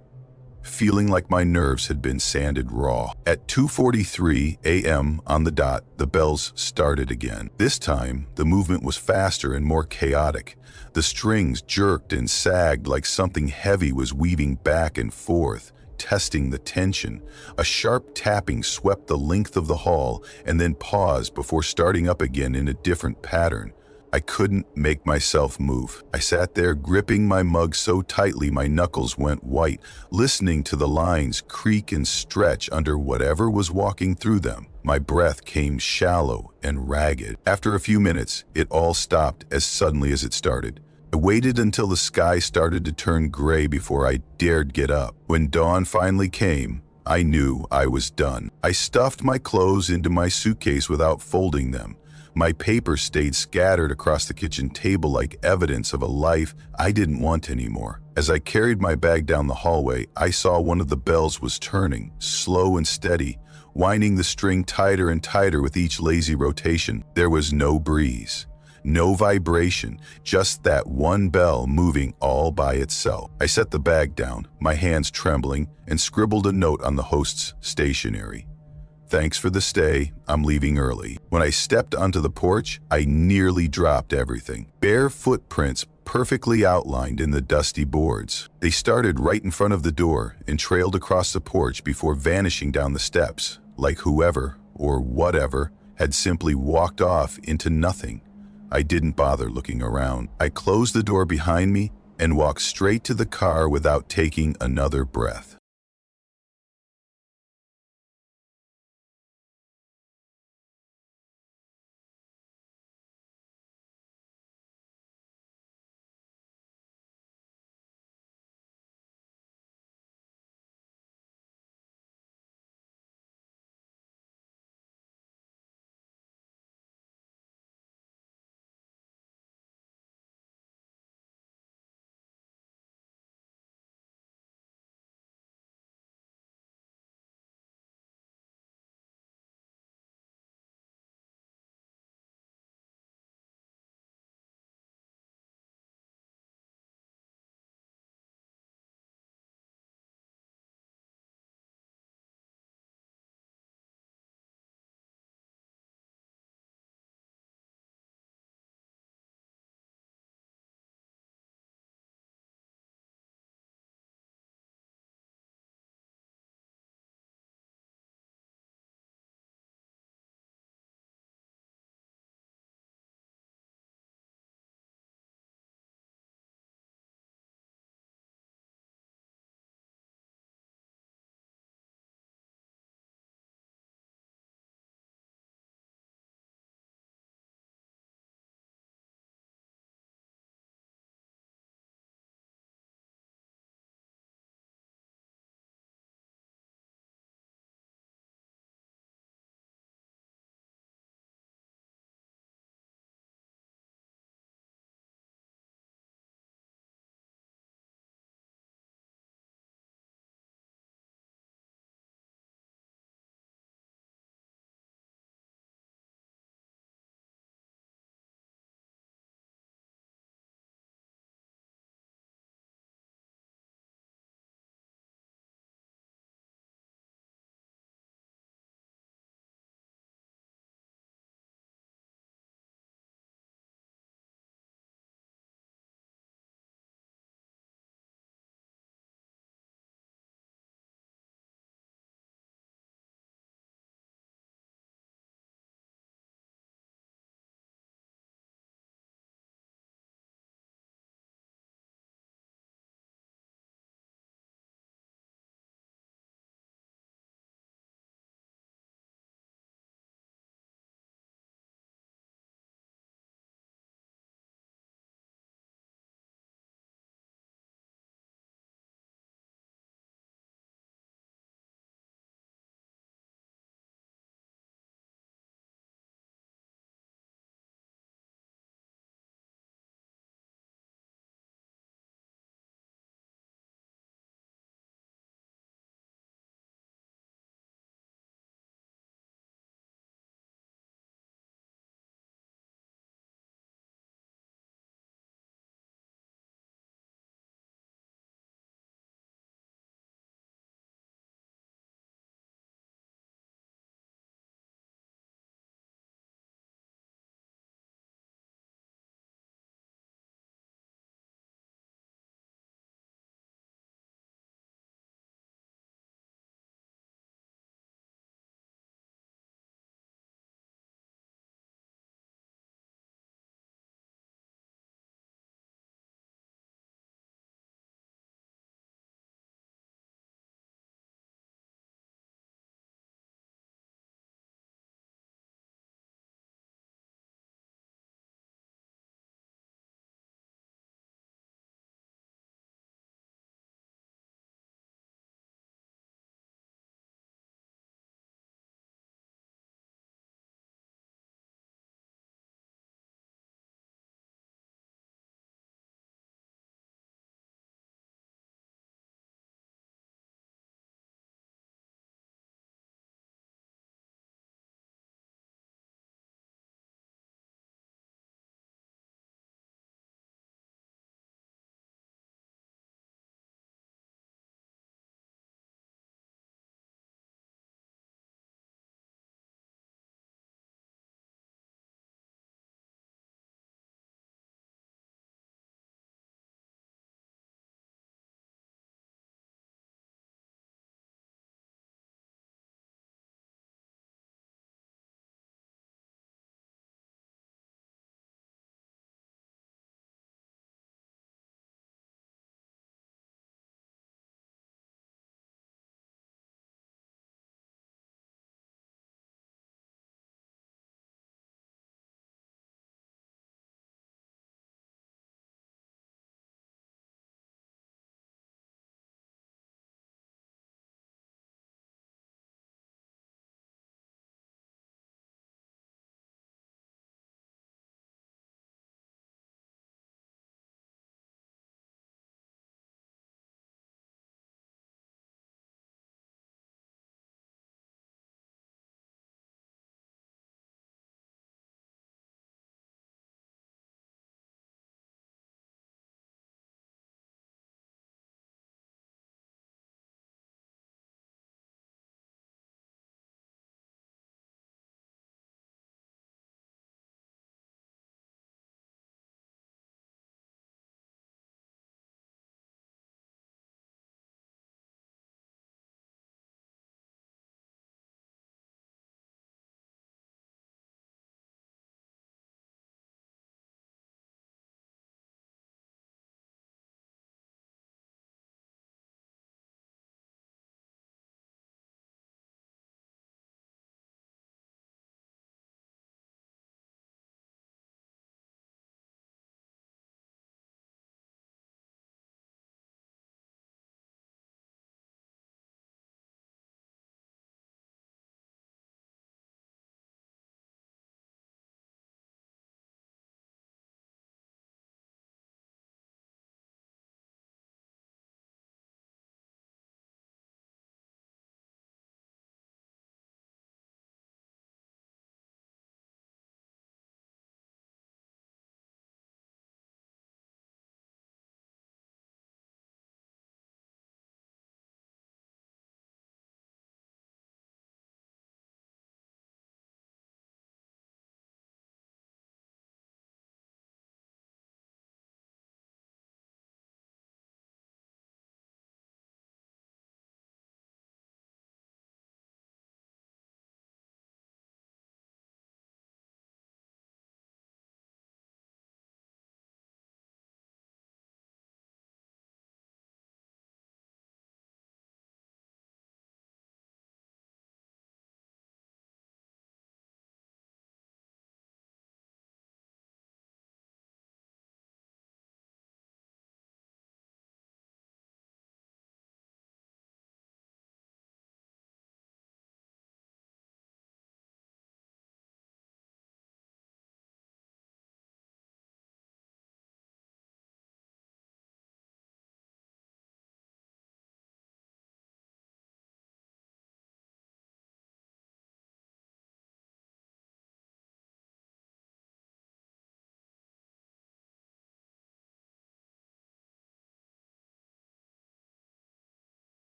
feeling like my nerves had been sanded raw. At 2:43 a.m. on the dot, the bells started again. This time, the movement was faster and more chaotic. The strings jerked and sagged like something heavy was weaving back and forth, testing the tension. A sharp tapping swept the length of the hall and then paused before starting up again in a different pattern. I couldn't make myself move. I sat there gripping my mug so tightly my knuckles went white, listening to the lines creak and stretch under whatever was walking through them. My breath came shallow and ragged. After a few minutes, it all stopped as suddenly as it started. I waited until the sky started to turn gray before I dared get up. When dawn finally came, I knew I was done. I stuffed my clothes into my suitcase without folding them. My paper stayed scattered across the kitchen table like evidence of a life I didn't want anymore. As I carried my bag down the hallway, I saw one of the bells was turning, slow and steady, winding the string tighter and tighter with each lazy rotation. There was no breeze, no vibration, just that one bell moving all by itself. I set the bag down, my hands trembling, and scribbled a note on the host's stationery. Thanks for the stay, I'm leaving early. When I stepped onto the porch, I nearly dropped everything. Bare footprints perfectly outlined in the dusty boards. They started right in front of the door and trailed across the porch before vanishing down the steps, like whoever, or whatever, had simply walked off into nothing. I didn't bother looking around. I closed the door behind me and walked straight to the car without taking another breath.